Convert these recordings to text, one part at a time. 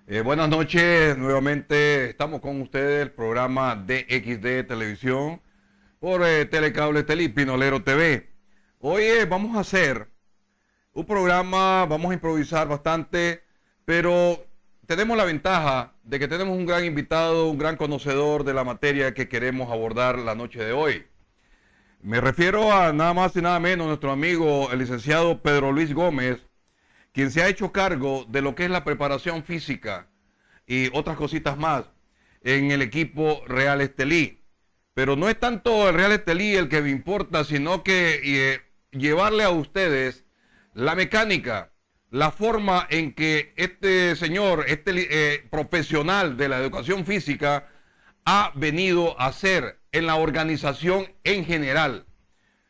Buenas noches, nuevamente estamos con ustedes, el programa DXD Televisión por Telecable Estelí, Pinolero TV. Hoy vamos a hacer un programa, vamos a improvisar bastante, pero tenemos la ventaja de que tenemos un gran invitado, un gran conocedor de la materia que queremos abordar la noche de hoy. Me refiero a nada más y nada menos nuestro amigo, el licenciado Pedro Luis Gómez, quien se ha hecho cargo de lo que es la preparación física y otras cositas más en el equipo Real Estelí. Pero no es tanto el Real Estelí el que me importa, sino que llevarle a ustedes la mecánica, la forma en que este señor, profesional de la educación física, ha venido a hacer en la organización en general.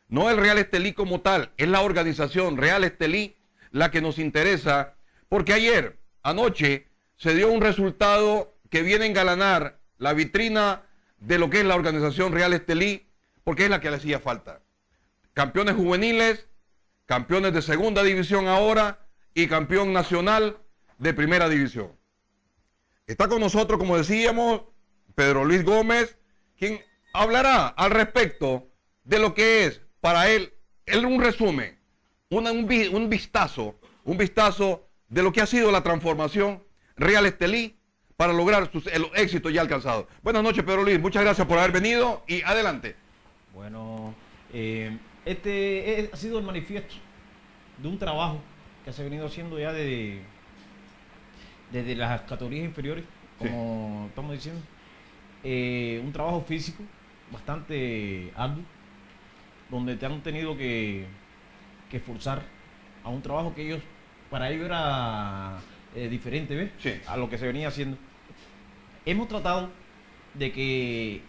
No el Real Estelí como tal, es la organización Real Estelí la que nos interesa, porque anoche, se dio un resultado que viene a engalanar la vitrina de lo que es la organización Real Estelí, porque es la que le hacía falta. Campeones juveniles, campeones de segunda división ahora y campeón nacional de primera división. Está con nosotros, como decíamos, Pedro Luis Gómez, quien hablará al respecto de lo que es para él un resumen, un vistazo de lo que ha sido la transformación Real Estelí para lograr el éxito ya alcanzado. Buenas noches, Pedro Luis, muchas gracias por haber venido y adelante. Bueno, ha sido el manifiesto de un trabajo que se ha venido haciendo ya desde las categorías inferiores, como estamos diciendo. Un trabajo físico bastante arduo, donde te han tenido que esforzar a un trabajo que para ellos era diferente, ¿ves? Sí. A lo que se venía haciendo. Hemos tratado de que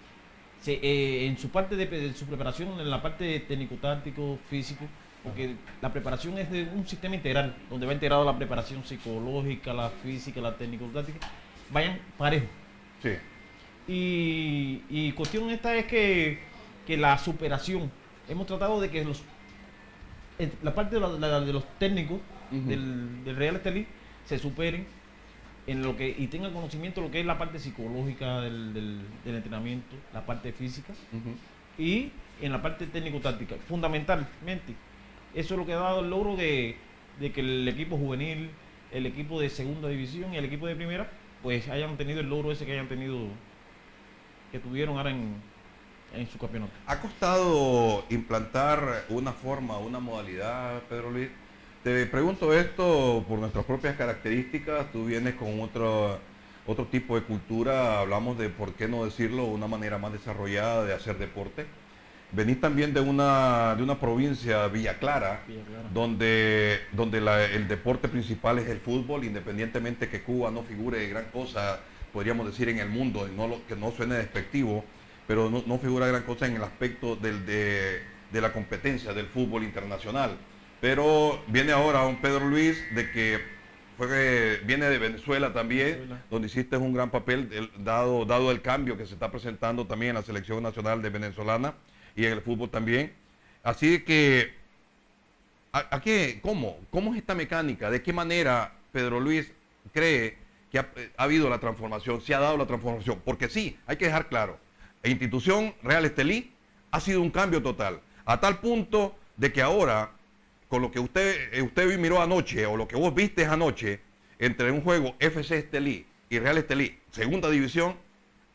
en su parte de su preparación, en la parte técnico-táctico, físico, porque la preparación es de un sistema integral, donde va integrado la preparación psicológica, la física, la técnico-táctica, vayan parejos. Sí. Y cuestión esta es que la superación, hemos tratado de que la parte de los técnicos del Real Estelí se superen en lo que y tengan conocimiento de lo que es la parte psicológica del entrenamiento, la parte física y en la parte técnico-táctica. Fundamentalmente, eso es lo que ha dado el logro de que el equipo juvenil, el equipo de segunda división y el equipo de primera, pues hayan tenido el logro ese que tuvieron ahora en su campeonato. ¿Ha costado implantar una forma, una modalidad, Pedro Luis? Te pregunto esto por nuestras propias características. Tú vienes con otro tipo de cultura, hablamos de, por qué no decirlo, una manera más desarrollada de hacer deporte. Venís también de una provincia, Villa Clara, donde el deporte principal es el fútbol, independientemente que Cuba no figure de gran cosa, podríamos decir, en el mundo, que no suene despectivo, pero no figura gran cosa en el aspecto de la competencia del fútbol internacional. Pero viene ahora un Pedro Luis viene de Venezuela también, donde hiciste un gran papel, dado el cambio que se está presentando también en la selección nacional de venezolana y en el fútbol también. Así que, ¿cómo es esta mecánica? ¿De qué manera Pedro Luis cree que ha habido la transformación, se ha dado la transformación? Porque sí, hay que dejar claro, la institución Real Estelí ha sido un cambio total, a tal punto de que ahora, con lo que usted miró anoche, o lo que vos viste anoche, entre un juego FC Estelí y Real Estelí, segunda división,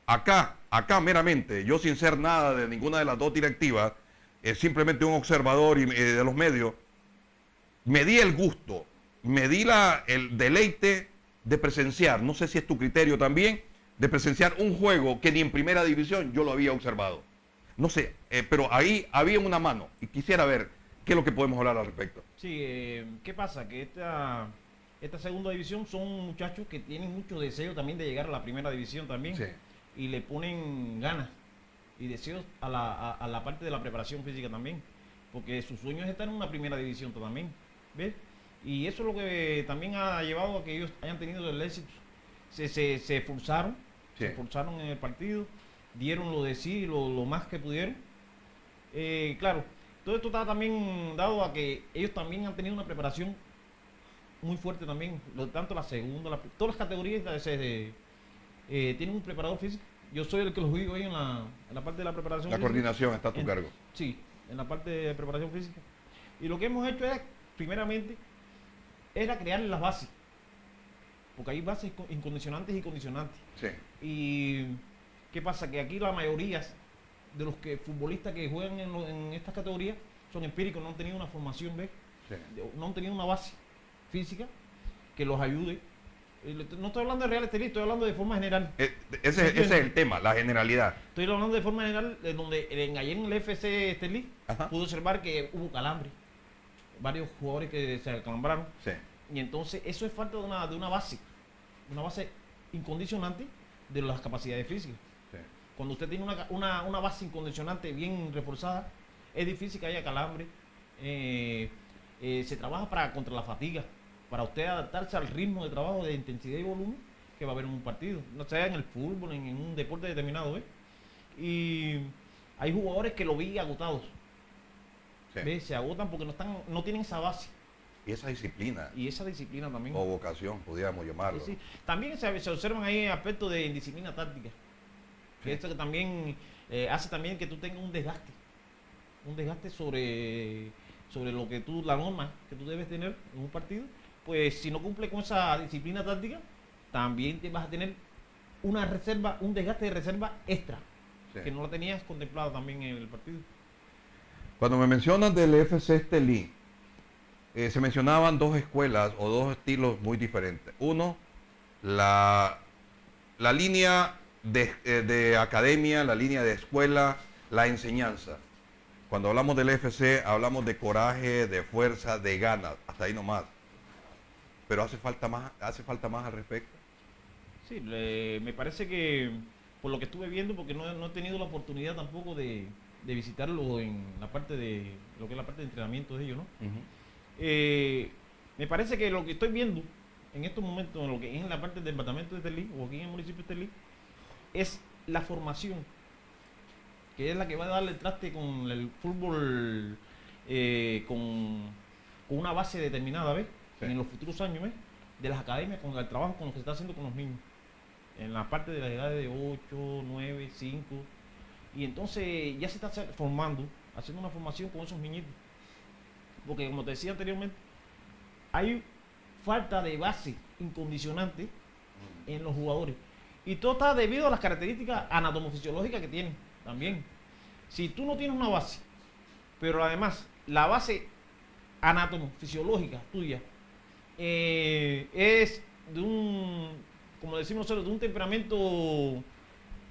acá meramente, yo sin ser nada de ninguna de las dos directivas, simplemente un observador de los medios, me di el gusto, me di el deleite de presenciar, no sé si es tu criterio también, de presenciar un juego que ni en primera división yo lo había observado. No sé, pero ahí había una mano y quisiera ver qué es lo que podemos hablar al respecto. Sí, ¿qué pasa? Que esta segunda división son muchachos que tienen mucho deseo también de llegar a la primera división también. Sí. Y le ponen ganas y deseos a la parte de la preparación física también. Porque su sueño es estar en una primera división también. ¿Ves? Y eso es lo que también ha llevado a que ellos hayan tenido el éxito. Se esforzaron, Sí. se esforzaron en el partido, dieron lo de sí, lo más que pudieron. Claro, todo esto está también dado a que ellos también han tenido una preparación muy fuerte también, tanto la segunda, todas las categorías tienen un preparador físico. Yo soy el que los digo ahí en la parte de la preparación La física. coordinación está a tu cargo. Sí, en la parte de preparación física. Y lo que hemos hecho es, primeramente, era crear las bases. Porque hay bases incondicionantes y condicionantes. Sí. Y ¿qué pasa? Que aquí la mayoría de los futbolistas que juegan en estas categorías son empíricos, no han tenido una formación, ¿ves? Sí. No han tenido una base física que los ayude. No estoy hablando de Real Estelí, estoy hablando de forma general. Ese es el tema, la generalidad. Estoy hablando de forma general, donde ayer en el FC Estelí pude observar que hubo calambre. Varios jugadores que se acalambraron. Sí. Y entonces eso es falta de una base incondicionante de las capacidades físicas. Sí. Cuando usted tiene una base incondicionante bien reforzada, es difícil que haya calambre. Se trabaja contra la fatiga, para usted adaptarse al ritmo de trabajo de intensidad y volumen que va a haber en un partido, no sea en el fútbol, en un deporte determinado, ¿ves? Y hay jugadores que lo vi agotados. Sí. ¿Ves? Se agotan porque no tienen esa base. Y esa disciplina. Y esa disciplina también. O vocación, pudiéramos llamarlo. Sí, sí. También se observan ahí aspectos de indisciplina táctica. Que esto que también hace también que tú tengas un desgaste. Un desgaste sobre lo que la norma que tú debes tener en un partido. Pues si no cumple con esa disciplina táctica, también te vas a tener un desgaste de reserva extra. Sí. Que no la tenías contemplado también en el partido. Cuando me mencionas del FC Estelí, se mencionaban dos escuelas o dos estilos muy diferentes. Uno, la línea de academia, la línea de escuela, la enseñanza. Cuando hablamos del FC, hablamos de coraje, de fuerza, de ganas, hasta ahí nomás. Pero hace falta más al respecto. Sí, me parece que por lo que estuve viendo, porque no he tenido la oportunidad tampoco de visitarlo en la parte de lo que es la parte de entrenamiento de ellos, ¿no? Me parece que lo que estoy viendo en estos momentos, en lo que es en la parte del departamento de Estelí, o aquí en el municipio de Estelí, es la formación, que es la que va a darle el traste con el fútbol, con una base determinada, ¿ves? Sí. En los futuros años, ¿ves? De las academias, con el trabajo con lo que se está haciendo con los niños. En la parte de las edades de 8, 9, 5. Y entonces ya se está formando, haciendo una formación con esos niñitos. Porque como te decía anteriormente, hay falta de base incondicionante en los jugadores. Y todo está debido a las características anatomofisiológicas que tienen también. Si tú no tienes una base, pero además la base anatomofisiológica tuya es de como decimos nosotros, de un temperamento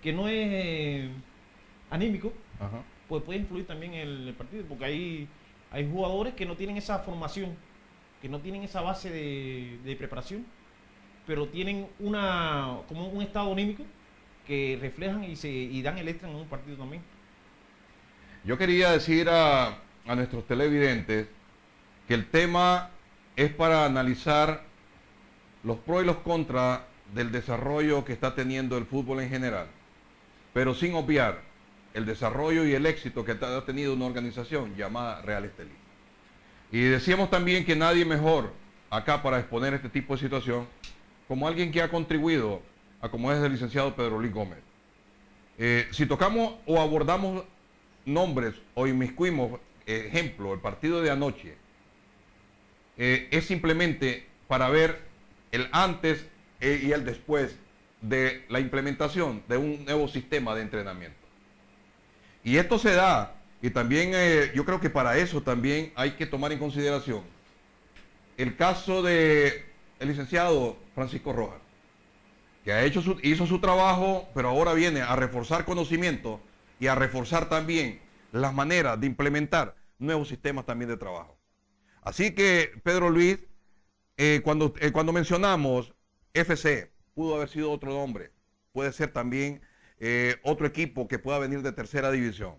que no es anímico, pues puede influir también en el partido, porque hay jugadores que no tienen esa formación, que no tienen esa base de preparación, pero tienen como un estado anímico que reflejan y dan el extra en un partido también. Yo quería decir a nuestros televidentes que el tema es para analizar los pros y los contras del desarrollo que está teniendo el fútbol en general, pero sin obviar el desarrollo y el éxito que ha tenido una organización llamada Real Estelí. Y decíamos también que nadie mejor acá para exponer este tipo de situación como alguien que ha contribuido a como es el licenciado Pedro Luis Gómez. Si tocamos o abordamos nombres o inmiscuimos, ejemplo, el partido de anoche, es simplemente para ver el antes y el después de la implementación de un nuevo sistema de entrenamiento. Y esto se da, y también yo creo que para eso también hay que tomar en consideración el caso del licenciado Francisco Rojas, que hizo su trabajo, pero ahora viene a reforzar conocimiento y a reforzar también las maneras de implementar nuevos sistemas también de trabajo. Así que, Pedro Luis, cuando mencionamos FC, pudo haber sido otro nombre, puede ser también otro equipo que pueda venir de tercera división.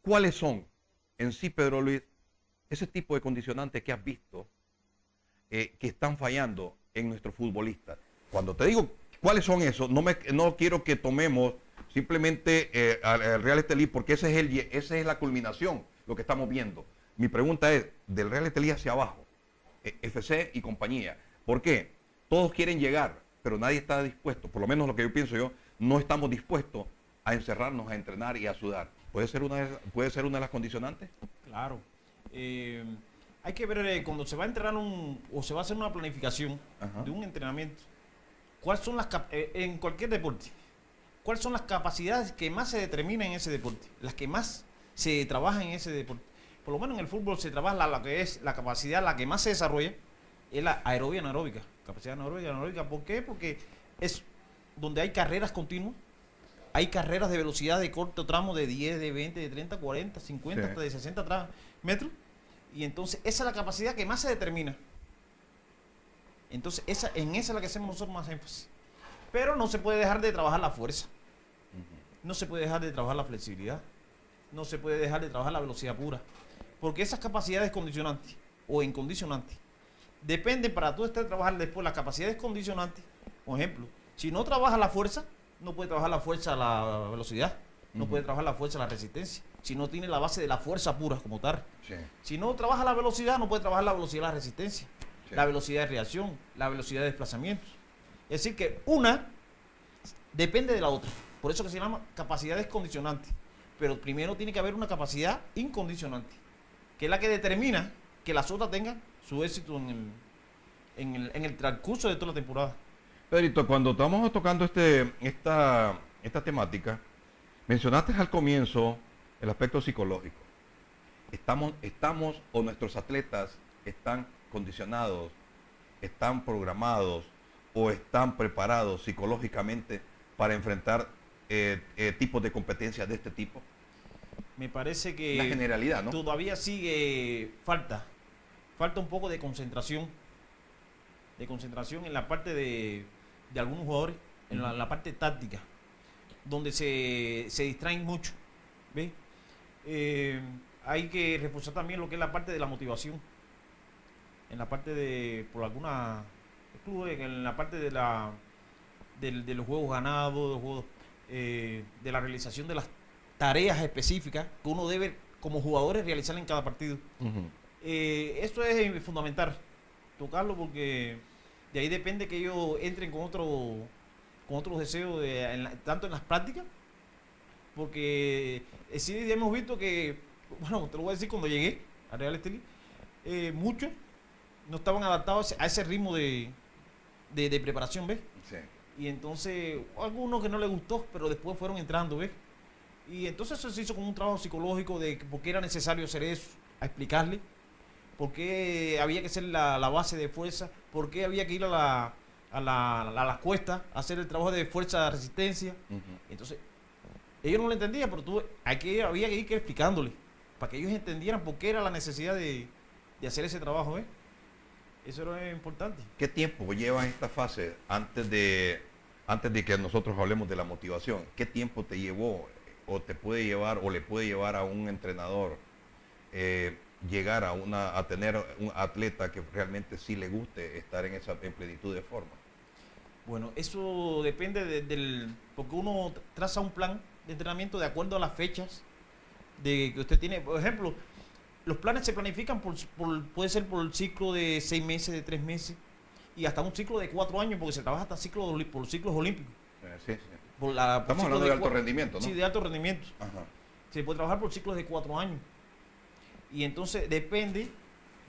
¿Cuáles son en sí, Pedro Luis, ese tipo de condicionantes que has visto que están fallando en nuestros futbolistas? Cuando te digo cuáles son esos, no quiero que tomemos simplemente al Real Estelí, porque esa es la culminación, lo que estamos viendo. Mi pregunta es, del Real Estelí hacia abajo, FC y compañía. ¿Por qué? Todos quieren llegar, pero nadie está dispuesto, por lo menos lo que yo pienso yo, no estamos dispuestos a encerrarnos, a entrenar y a sudar. ¿Puede ser puede ser una de las condicionantes? Claro. Hay que ver cuando se va a entrenar o se va a hacer una planificación de un entrenamiento, cuáles son en cualquier deporte, cuáles son las capacidades que más se determinan en ese deporte, las que más se trabajan en ese deporte. Por lo menos en el fútbol se trabaja la que es la capacidad, la que más se desarrolla, es la aerobia anaeróbica. Capacidad anaeróbica, ¿por qué? Porque es donde hay carreras continuas, hay carreras de velocidad de corto tramo de 10, de 20, de 30, 40, 50, Sí. hasta de 60 metros. Y entonces esa es la capacidad que más se determina. Entonces en esa es la que hacemos nosotros más énfasis. Pero no se puede dejar de trabajar la fuerza. No se puede dejar de trabajar la flexibilidad. No se puede dejar de trabajar la velocidad pura. Porque esas capacidades condicionantes o incondicionantes dependen para tú estar trabajando después las capacidades condicionantes. Por ejemplo, si no trabajas la fuerza, no puede trabajar la fuerza la velocidad. No puede trabajar la fuerza la resistencia. Si no tiene la base de la fuerza pura como tal. Sí. Si no trabaja la velocidad, no puede trabajar la velocidad de la resistencia. Sí. La velocidad de reacción, la velocidad de desplazamientos. Es decir, que una depende de la otra. Por eso que se llama capacidades condicionantes. Pero primero tiene que haber una capacidad incondicionante, que es la que determina que las otras tengan su éxito en el transcurso de toda la temporada. Pedrito, cuando estamos tocando esta temática, mencionaste al comienzo el aspecto psicológico. Estamos o nuestros atletas están condicionados, están programados o están preparados psicológicamente para enfrentar tipos de competencias de este tipo. Me parece que La generalidad, ¿no? todavía falta un poco de concentración en la parte de algunos jugadores, en la parte táctica, donde se distraen mucho, ¿ves? Hay que reforzar también lo que es la parte de la motivación, en la parte por algunos clubes, en la parte de los juegos ganados, de los juegos, de la realización de las tareas específicas que uno debe como jugadores realizar en cada partido. Esto es fundamental, tocarlo, porque de ahí depende que ellos entren con otros deseos, tanto en las prácticas, porque sí hemos visto que, bueno, te lo voy a decir, cuando llegué a Real Estelí, muchos no estaban adaptados a ese ritmo de preparación, ¿ves? Sí. Y entonces, algunos que no les gustó, pero después fueron entrando, ¿ves? Y entonces eso se hizo como un trabajo psicológico de por qué era necesario hacer eso, a explicarle por qué había que hacer la base de fuerza, por qué había que ir a las cuestas a hacer el trabajo de fuerza de resistencia. Entonces, ellos no lo entendían, pero había que ir explicándole para que ellos entendieran por qué era la necesidad de hacer ese trabajo, ¿ves? Eso era importante. ¿Qué tiempo lleva esta fase antes de que nosotros hablemos de la motivación? ¿Qué tiempo te llevó o te puede llevar o le puede llevar a un entrenador llegar a tener un atleta que realmente sí le guste estar en plenitud de forma? Bueno, eso depende porque uno traza un plan de entrenamiento de acuerdo a las fechas que usted tiene. Por ejemplo, los planes se planifican puede ser por el ciclo de 6 meses, de 3 meses y hasta un ciclo de 4 años, porque se trabaja hasta por ciclos olímpicos. Sí. Estamos hablando de alto rendimiento, ¿no? Sí, de alto rendimiento. Ajá. Se puede trabajar por ciclos de 4 años. Y entonces depende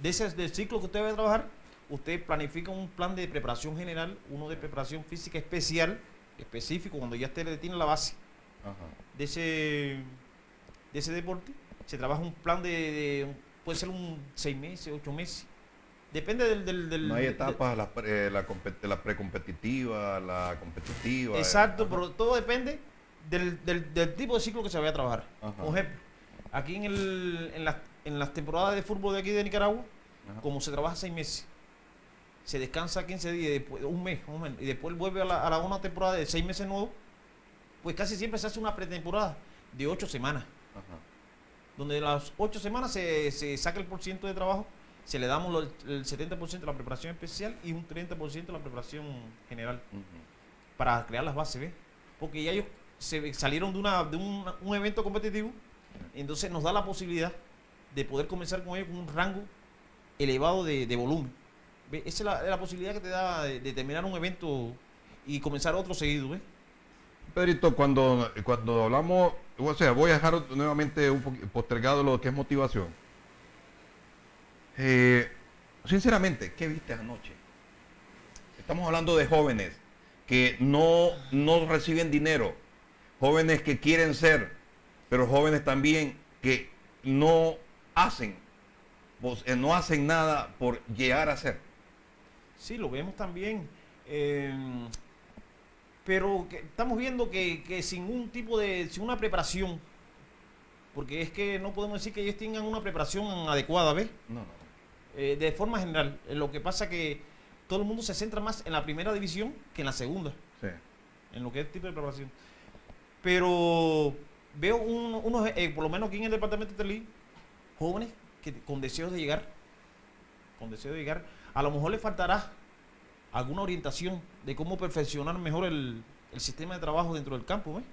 del ciclo que usted va a trabajar. Usted planifica un plan de preparación general, uno de preparación física específico, cuando ya usted tiene la base de ese deporte. Se trabaja un plan puede ser un 6 meses, 8 meses. Depende del no hay etapas, la precompetitiva, la competitiva. Exacto, pero todo depende del tipo de ciclo que se vaya a trabajar. Por ejemplo, aquí en las temporadas de fútbol de aquí de Nicaragua, como se trabaja 6 meses, se descansa 15 días, después, un mes, y después vuelve a una temporada de 6 meses nuevos, pues casi siempre se hace una pretemporada de 8 semanas. Donde las 8 semanas se saca el % de trabajo, se le damos el 70% de la preparación especial y un 30% de la preparación general, para crear las bases, ¿ves? Porque ya ellos salieron de un evento competitivo, entonces nos da la posibilidad de poder comenzar con ellos con un rango elevado de volumen. ¿Ve? Esa es la posibilidad que te da de terminar un evento y comenzar otro seguido, ¿ves? Pedrito, cuando hablamos, o sea, voy a dejar nuevamente un poquito postergado lo que es motivación. Sinceramente, ¿qué viste anoche? Estamos hablando de jóvenes que no reciben dinero, jóvenes que quieren ser, pero jóvenes también que no hacen, no hacen nada por llegar a ser. Sí, lo vemos también. Pero estamos viendo que sin un tipo sin una preparación, porque es que no podemos decir que ellos tengan una preparación adecuada, ¿ves? No, no. De forma general, lo que pasa que todo el mundo se centra más en la primera división que en la segunda, Sí. en lo que es tipo de preparación. Pero veo unos, por lo menos aquí en el departamento de Telí, jóvenes con deseos de llegar, a lo mejor les faltará alguna orientación de cómo perfeccionar mejor el sistema de trabajo dentro del campo, ¿ves?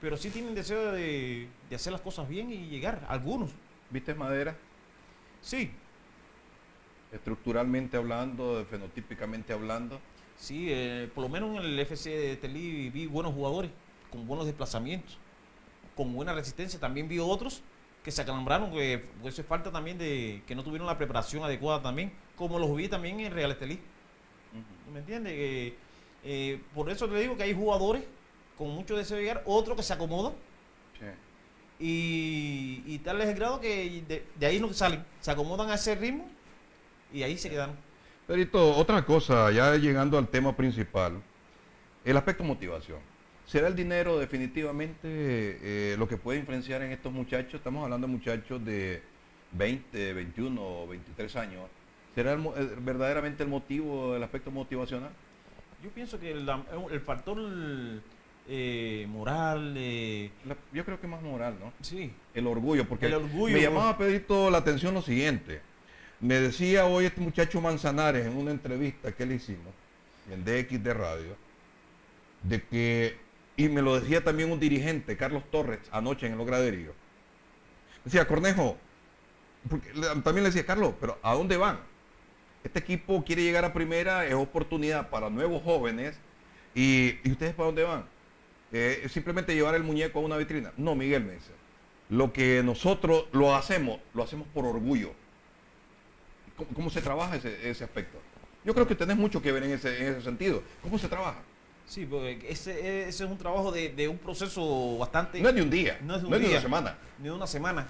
Pero sí tienen deseo de hacer las cosas bien y llegar, algunos. ¿Viste madera? Sí, Estructuralmente hablando, fenotípicamente hablando. sí, por lo menos en el FC de Telí vi buenos jugadores, con buenos desplazamientos, con buena resistencia. También vi otros que se acalambraron, que eso es falta también de que no tuvieron la preparación adecuada también, como los vi también en Real Estelí. ¿Me entiendes? Por eso te digo que hay jugadores con mucho deseo de llegar, otros que se acomodan y tal es el grado que de ahí no salen, se acomodan a ese ritmo y ahí se quedan. Pedrito, otra cosa, ya llegando al tema principal, el aspecto motivación. ¿Será el dinero definitivamente lo que puede influenciar en estos muchachos? Estamos hablando de muchachos de 20, 21 o 23 años. ¿Será verdaderamente el motivo, el aspecto motivacional? Yo pienso que el factor moral, Yo creo que más moral, ¿no? sí, El orgullo, porque el orgullo, me llamaba, Pedrito, la atención lo siguiente. Me decía hoy este muchacho Manzanares en una entrevista que le hicimos en DXD Radio, de que, y me lo decía también un dirigente, Carlos Torres, anoche en los graderíos. Decía, Cornejo, porque también le decía, Carlos, pero ¿a dónde van? Este equipo quiere llegar a primera, es oportunidad para nuevos jóvenes, y ¿ustedes para dónde van? Simplemente llevar el muñeco a una vitrina. No, Miguel, me dice, lo que nosotros lo hacemos por orgullo. ¿Cómo se trabaja ese aspecto? Yo creo que tenés mucho que ver en ese sentido. ¿Cómo se trabaja? sí, porque ese es un trabajo de un proceso bastante... No es de un día, No es de un no es de día, una semana. ni de una semana.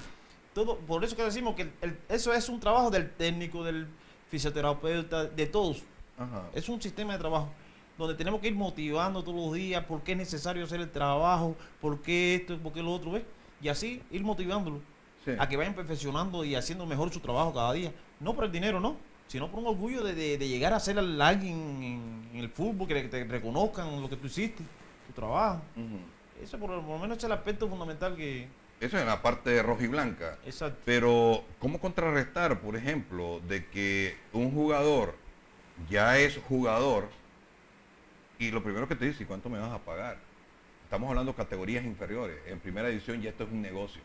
Todo, por eso que decimos que eso es un trabajo del técnico, del fisioterapeuta, de todos. Ajá. Es un sistema de trabajo donde tenemos que ir motivando todos los días por qué es necesario hacer el trabajo, por qué esto, por qué lo otro, ¿ves? Y así ir motivándolo Sí. a que vayan perfeccionando y haciendo mejor su trabajo cada día. No por el dinero, no, sino por un orgullo de llegar a ser alguien en el fútbol, que te reconozcan lo que tú hiciste, tu trabajo. Ujú. Eso por lo menos es el aspecto fundamental que... Eso en la parte de roja y blanca. Exacto. Pero, ¿cómo contrarrestar, por ejemplo, de que un jugador ya es jugador y lo primero que te dice, ¿y cuánto me vas a pagar? Estamos hablando de categorías inferiores. En primera edición ya esto es un negocio.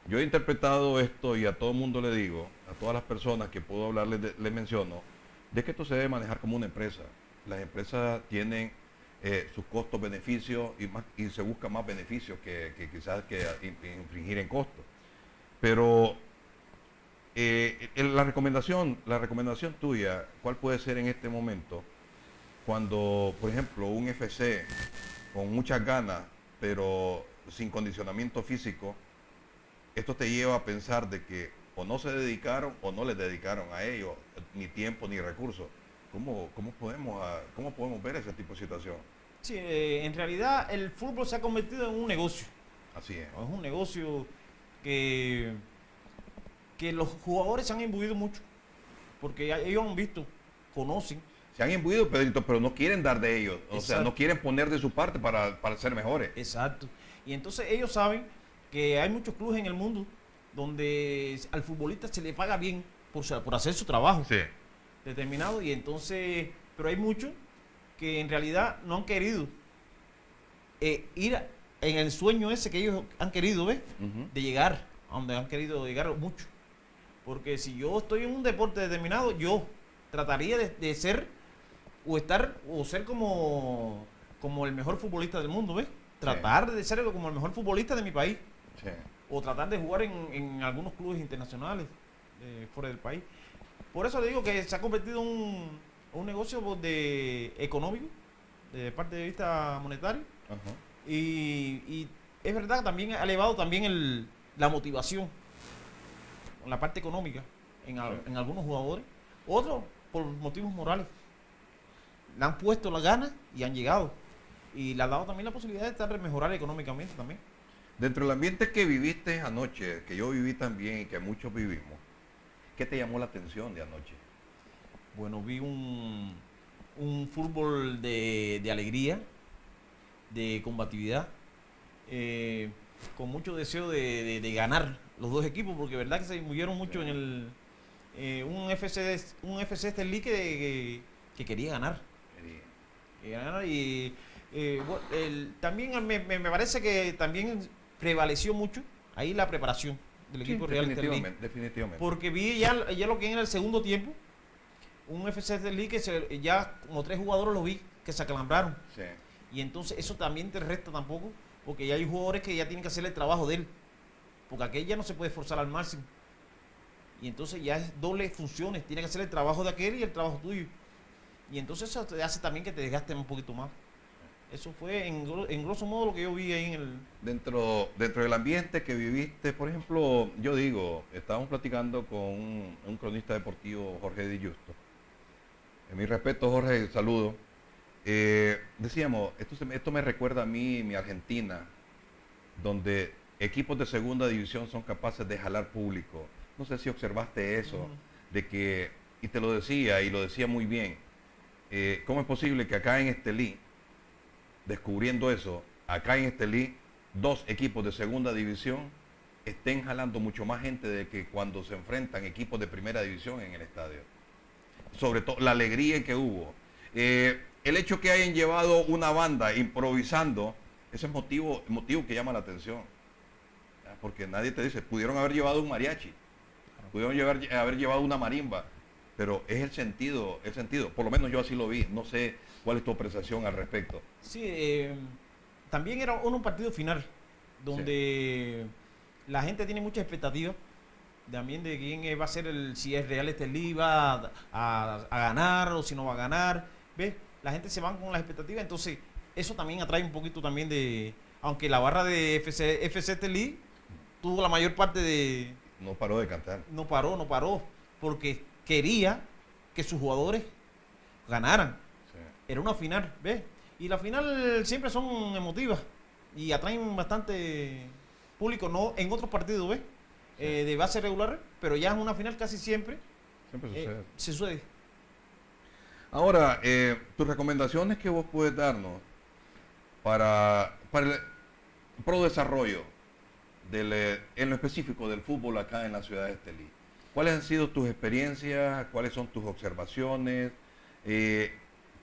Yo he interpretado esto y a todo el mundo le digo, a todas las personas que puedo hablarles, les menciono, de que esto se debe manejar como una empresa. Las empresas tienen sus costos, beneficios y se busca más beneficios que quizás que infringir en costos. Pero la recomendación tuya, ¿cuál puede ser en este momento? Cuando, por ejemplo, un FC con muchas ganas, pero sin condicionamiento físico, esto te lleva a pensar de que o no se dedicaron o no les dedicaron a ellos ni tiempo ni recursos. ¿Cómo podemos ver ese tipo de situación? Sí, en realidad el fútbol se ha convertido en un negocio. Así es. Es un negocio que los jugadores se han imbuido mucho, porque ellos han visto, conocen. Se han imbuido, Pedrito, pero no quieren dar de ellos. O sea, no quieren poner de su parte para ser mejores. Exacto. Y entonces ellos saben que hay muchos clubes en el mundo donde al futbolista se le paga bien por hacer su trabajo Sí. determinado, y entonces, pero hay muchos que en realidad no han querido ir en el sueño ese que ellos han querido, ¿ves? Ujú. De llegar a donde han querido llegar mucho. Porque si yo estoy en un deporte determinado, yo trataría de ser o ser como el mejor futbolista del mundo, ¿ves? Tratar de ser como el mejor futbolista de mi país. Sí. O tratar de jugar en algunos clubes internacionales fuera del país. Por eso le digo que se ha convertido en un negocio económico, de parte de vista monetario. Ajá. Y es verdad, también ha elevado también la motivación, la parte económica, en algunos jugadores. Otros por motivos morales. Le han puesto las ganas y han llegado. Y le ha dado también la posibilidad de estar mejorar económicamente también. Dentro del ambiente que viviste anoche, que yo viví también y que muchos vivimos, ¿qué te llamó la atención de anoche? Bueno, vi un fútbol de alegría, de combatividad, con mucho deseo de ganar los dos equipos, porque verdad que se movieron mucho en un FC Estelí que quería ganar. También me parece que también prevaleció mucho ahí la preparación del equipo Real Estelí. Definitivamente. Porque vi ya lo que en el segundo tiempo, un FC Estelí que ya como 3 jugadores lo vi que se acalambraron. Sí. Y entonces eso también te resta tampoco, porque ya hay jugadores que ya tienen que hacer el trabajo de él. Porque aquel ya no se puede forzar al máximo. Y entonces ya es doble funciones, tiene que hacer el trabajo de aquel y el trabajo tuyo. Y entonces eso te hace también que te desgastes un poquito más. Eso fue en grosso modo lo que yo vi ahí en el... Dentro del ambiente que viviste, por ejemplo, yo digo, estábamos platicando con un cronista deportivo, Jorge Di Justo. En mi respeto, Jorge, saludo. Decíamos, esto me recuerda a mí, mi Argentina, donde equipos de segunda división son capaces de jalar público. No sé si observaste eso, de que, y te lo decía, y lo decía muy bien, ¿cómo es posible que acá en Estelí, descubriendo eso, acá en Estelí, 2 equipos de segunda división estén jalando mucho más gente de que cuando se enfrentan equipos de primera división en el estadio? Sobre todo la alegría que hubo. El hecho que hayan llevado una banda improvisando, ese es motivo que llama la atención. Porque nadie te dice, pudieron haber llevado un mariachi, pudieron haber llevado una marimba, pero es el sentido, por lo menos yo así lo vi, no sé cuál es tu apreciación al respecto. Sí, también era un partido final, donde la gente tiene mucha expectativa, también de quién va a ser si es Real Estelí, va a ganar o si no va a ganar, ¿ves? La gente se va con las expectativas, entonces eso también atrae un poquito también aunque la barra de FC Estelí tuvo la mayor parte de... No paró de cantar. No paró, porque quería que sus jugadores ganaran. Sí. Era una final, ¿ves? Y la final siempre son emotivas y atraen bastante público, no en otros partidos, ¿ves? Sí. De base regular, pero ya en una final casi siempre se sucede. Ahora, tus recomendaciones que vos puedes darnos para el pro desarrollo en lo específico del fútbol acá en la ciudad de Estelí. ¿Cuáles han sido tus experiencias? ¿Cuáles son tus observaciones?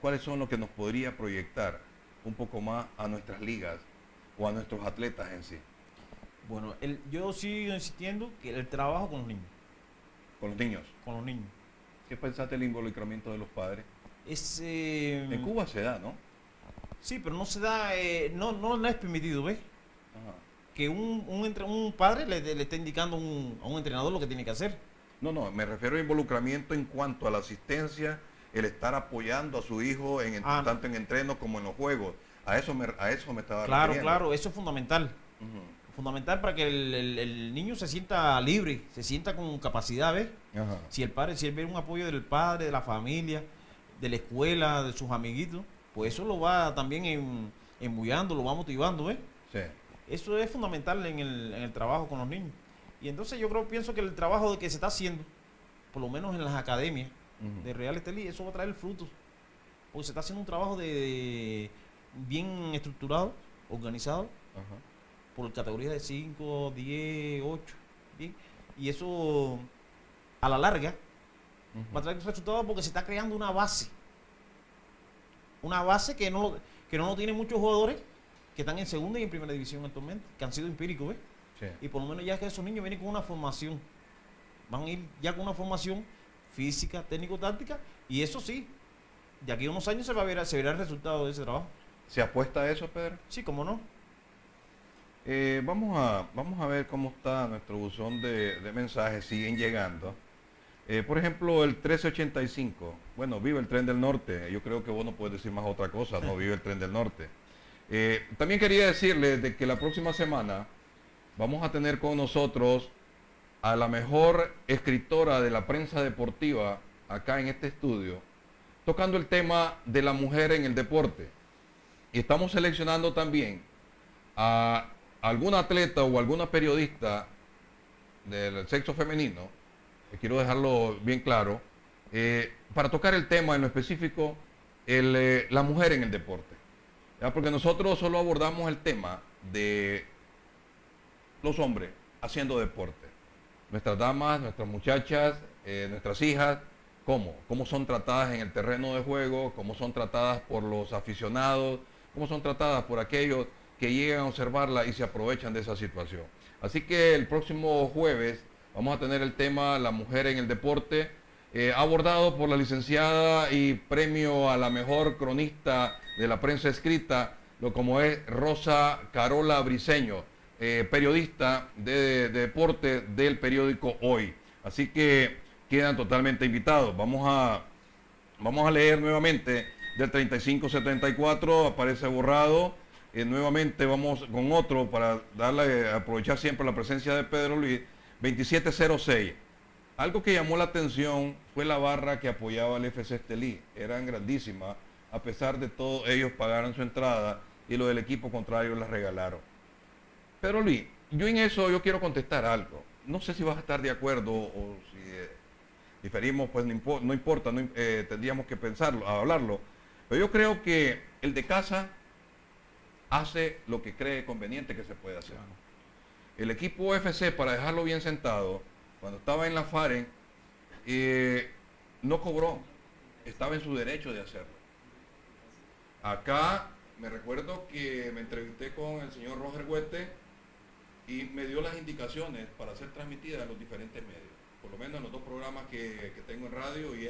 ¿Cuáles son lo que nos podría proyectar un poco más a nuestras ligas o a nuestros atletas en sí? Bueno, yo sigo insistiendo que el trabajo con los niños. ¿Con los niños? Con los niños. ¿Qué pensaste del involucramiento de los padres? En Cuba se da, ¿no? Sí, pero no se da, no es permitido, ¿ves? Ajá. Que un padre le esté indicando a un entrenador lo que tiene que hacer. No, me refiero a involucramiento en cuanto a la asistencia, el estar apoyando a su hijo tanto en entrenos como en los juegos. A eso me estaba refiriendo. Claro, eso es fundamental. Fundamental para que el niño se sienta libre, se sienta con capacidad, ¿ves? Ajá. Si él ve un apoyo del padre, de la familia, de la escuela, de sus amiguitos, pues eso lo va también embullando, lo va motivando, ¿ves? Sí. Eso es fundamental en el trabajo con los niños. Y entonces pienso que el trabajo que se está haciendo, por lo menos en las academias de Real Estelí, eso va a traer frutos. Porque se está haciendo un trabajo bien estructurado, organizado, por categorías de 5, 10, 8. ¿bien? Y eso, a la larga, va a traer resultados porque se está creando una base. Una base que no lo tienen muchos jugadores que están en segunda y en primera división actualmente, que han sido empíricos, ¿ves? Sí. Y por lo menos ya que esos niños vienen con una formación, van a ir ya con una formación física, técnico-táctica, y eso sí, de aquí a unos años se verá el resultado de ese trabajo. ¿Se apuesta a eso, Pedro? Sí, cómo no. Vamos a ver cómo está nuestro buzón de mensajes, siguen llegando. Por ejemplo, el 1385, bueno, vive el Tren del Norte, yo creo que vos no puedes decir más otra cosa, no vive el Tren del Norte. También quería decirles de que la próxima semana vamos a tener con nosotros a la mejor escritora de la prensa deportiva acá en este estudio, tocando el tema de la mujer en el deporte. Y estamos seleccionando también a algún atleta o alguna periodista del sexo femenino, quiero dejarlo bien claro, para tocar el tema en lo específico, la mujer en el deporte. ¿Ya? Porque nosotros solo abordamos el tema de los hombres haciendo deporte. Nuestras damas, nuestras muchachas, nuestras hijas, ¿cómo son tratadas en el terreno de juego? ¿Cómo son tratadas por los aficionados? ¿Cómo son tratadas por aquellos que llegan a observarla y se aprovechan de esa situación? Así que el próximo jueves vamos a tener el tema La mujer en el deporte, abordado por la licenciada y premio a la mejor cronista de la prensa escrita, como es Rosa Carola Briceño, periodista de deporte del periódico Hoy. Así que quedan totalmente invitados. Vamos a leer nuevamente del 3574, aparece borrado. Nuevamente vamos con otro para aprovechar siempre la presencia de Pedro Luis. 2706. Algo que llamó la atención fue la barra que apoyaba al FC Estelí. Eran grandísimas, a pesar de todo ellos pagaron su entrada y lo del equipo contrario las regalaron. Pedro Luis, yo en eso yo quiero contestar algo. No sé si vas a estar de acuerdo o si diferimos, pues no importa, tendríamos que pensarlo, hablarlo. Pero yo creo que el de casa hace lo que cree conveniente que se puede hacer. El equipo UFC, para dejarlo bien sentado, cuando estaba en la FAREN, no cobró, estaba en su derecho de hacerlo. Acá me recuerdo que me entrevisté con el señor Roger Huete y me dio las indicaciones para ser transmitida en los diferentes medios, por lo menos en los dos programas que tengo en radio, y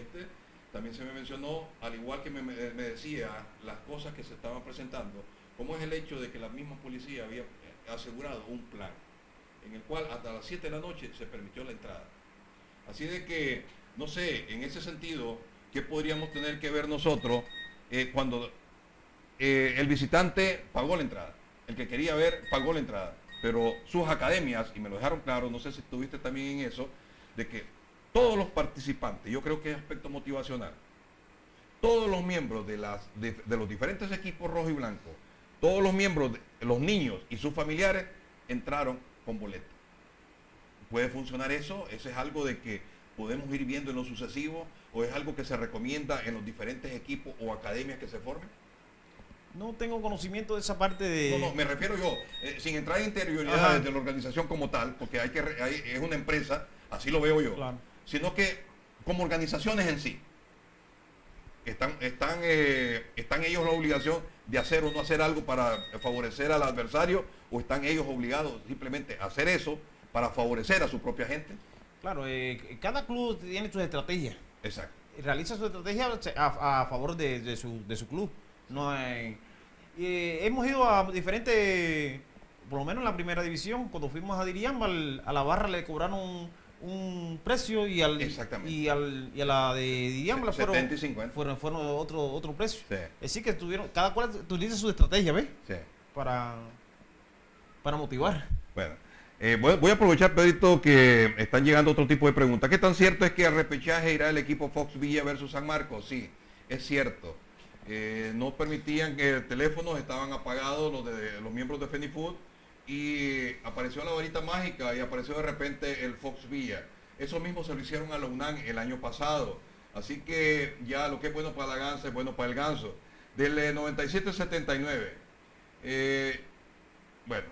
también se me mencionó, al igual que me decía las cosas que se estaban presentando, como es el hecho de que la misma policía había asegurado un plan en el cual hasta las 7 de la noche se permitió la entrada. Así de que, no sé, en ese sentido, ¿qué podríamos tener que ver nosotros cuando el visitante pagó la entrada? El que quería ver pagó la entrada, pero sus academias, y me lo dejaron claro, no sé si estuviste también en eso, de que todos los participantes, yo creo que es aspecto motivacional, todos los miembros de los diferentes equipos rojo y blanco, todos los miembros, los niños y sus familiares entraron con boleto. ¿Puede funcionar eso? ¿Eso es algo de que podemos ir viendo en lo sucesivo o es algo que se recomienda en los diferentes equipos o academias que se formen? No tengo conocimiento de esa parte de... No, me refiero yo, sin entrar en interioridades de la organización como tal, porque es una empresa, así lo veo yo, Claro. Sino que como organizaciones en sí, están ellos la obligación de hacer o no hacer algo para favorecer al adversario, o están ellos obligados simplemente a hacer eso para favorecer a su propia gente. Claro, cada club tiene sus estrategias. Exacto. Realiza su estrategia a favor de su club. No hay- hemos ido a diferentes, por lo menos en la primera división, cuando fuimos a Diriamba, a la barra le cobraron un precio y Exactamente. y a la de Diriamba 70 y 50. fueron otro precio. Sí. Es decir, que cada cual utiliza su estrategia, ¿ves? Sí. Para motivar. Bueno, voy a aprovechar, Pedrito, que están llegando otro tipo de preguntas. ¿Qué tan cierto es que al repechaje irá el equipo Fox Villa versus San Marcos? Sí, es cierto. No permitían que teléfonos estaban apagados los miembros de Fenifood, y apareció la varita mágica y apareció de repente el Fox Villa. Eso mismo se lo hicieron a la UNAM el año pasado. Así que ya lo que es bueno para la gansa es bueno para el ganso. Del 97-79. Bueno,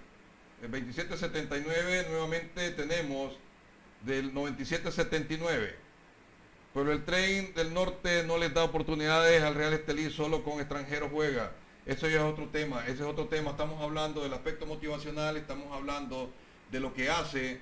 el 27-79 nuevamente tenemos del 97-79. Pero el Tren del Norte no les da oportunidades al Real Estelí, solo con extranjeros juega. Eso ya es otro tema, ese es otro tema. Estamos hablando del aspecto motivacional, estamos hablando de lo que hace.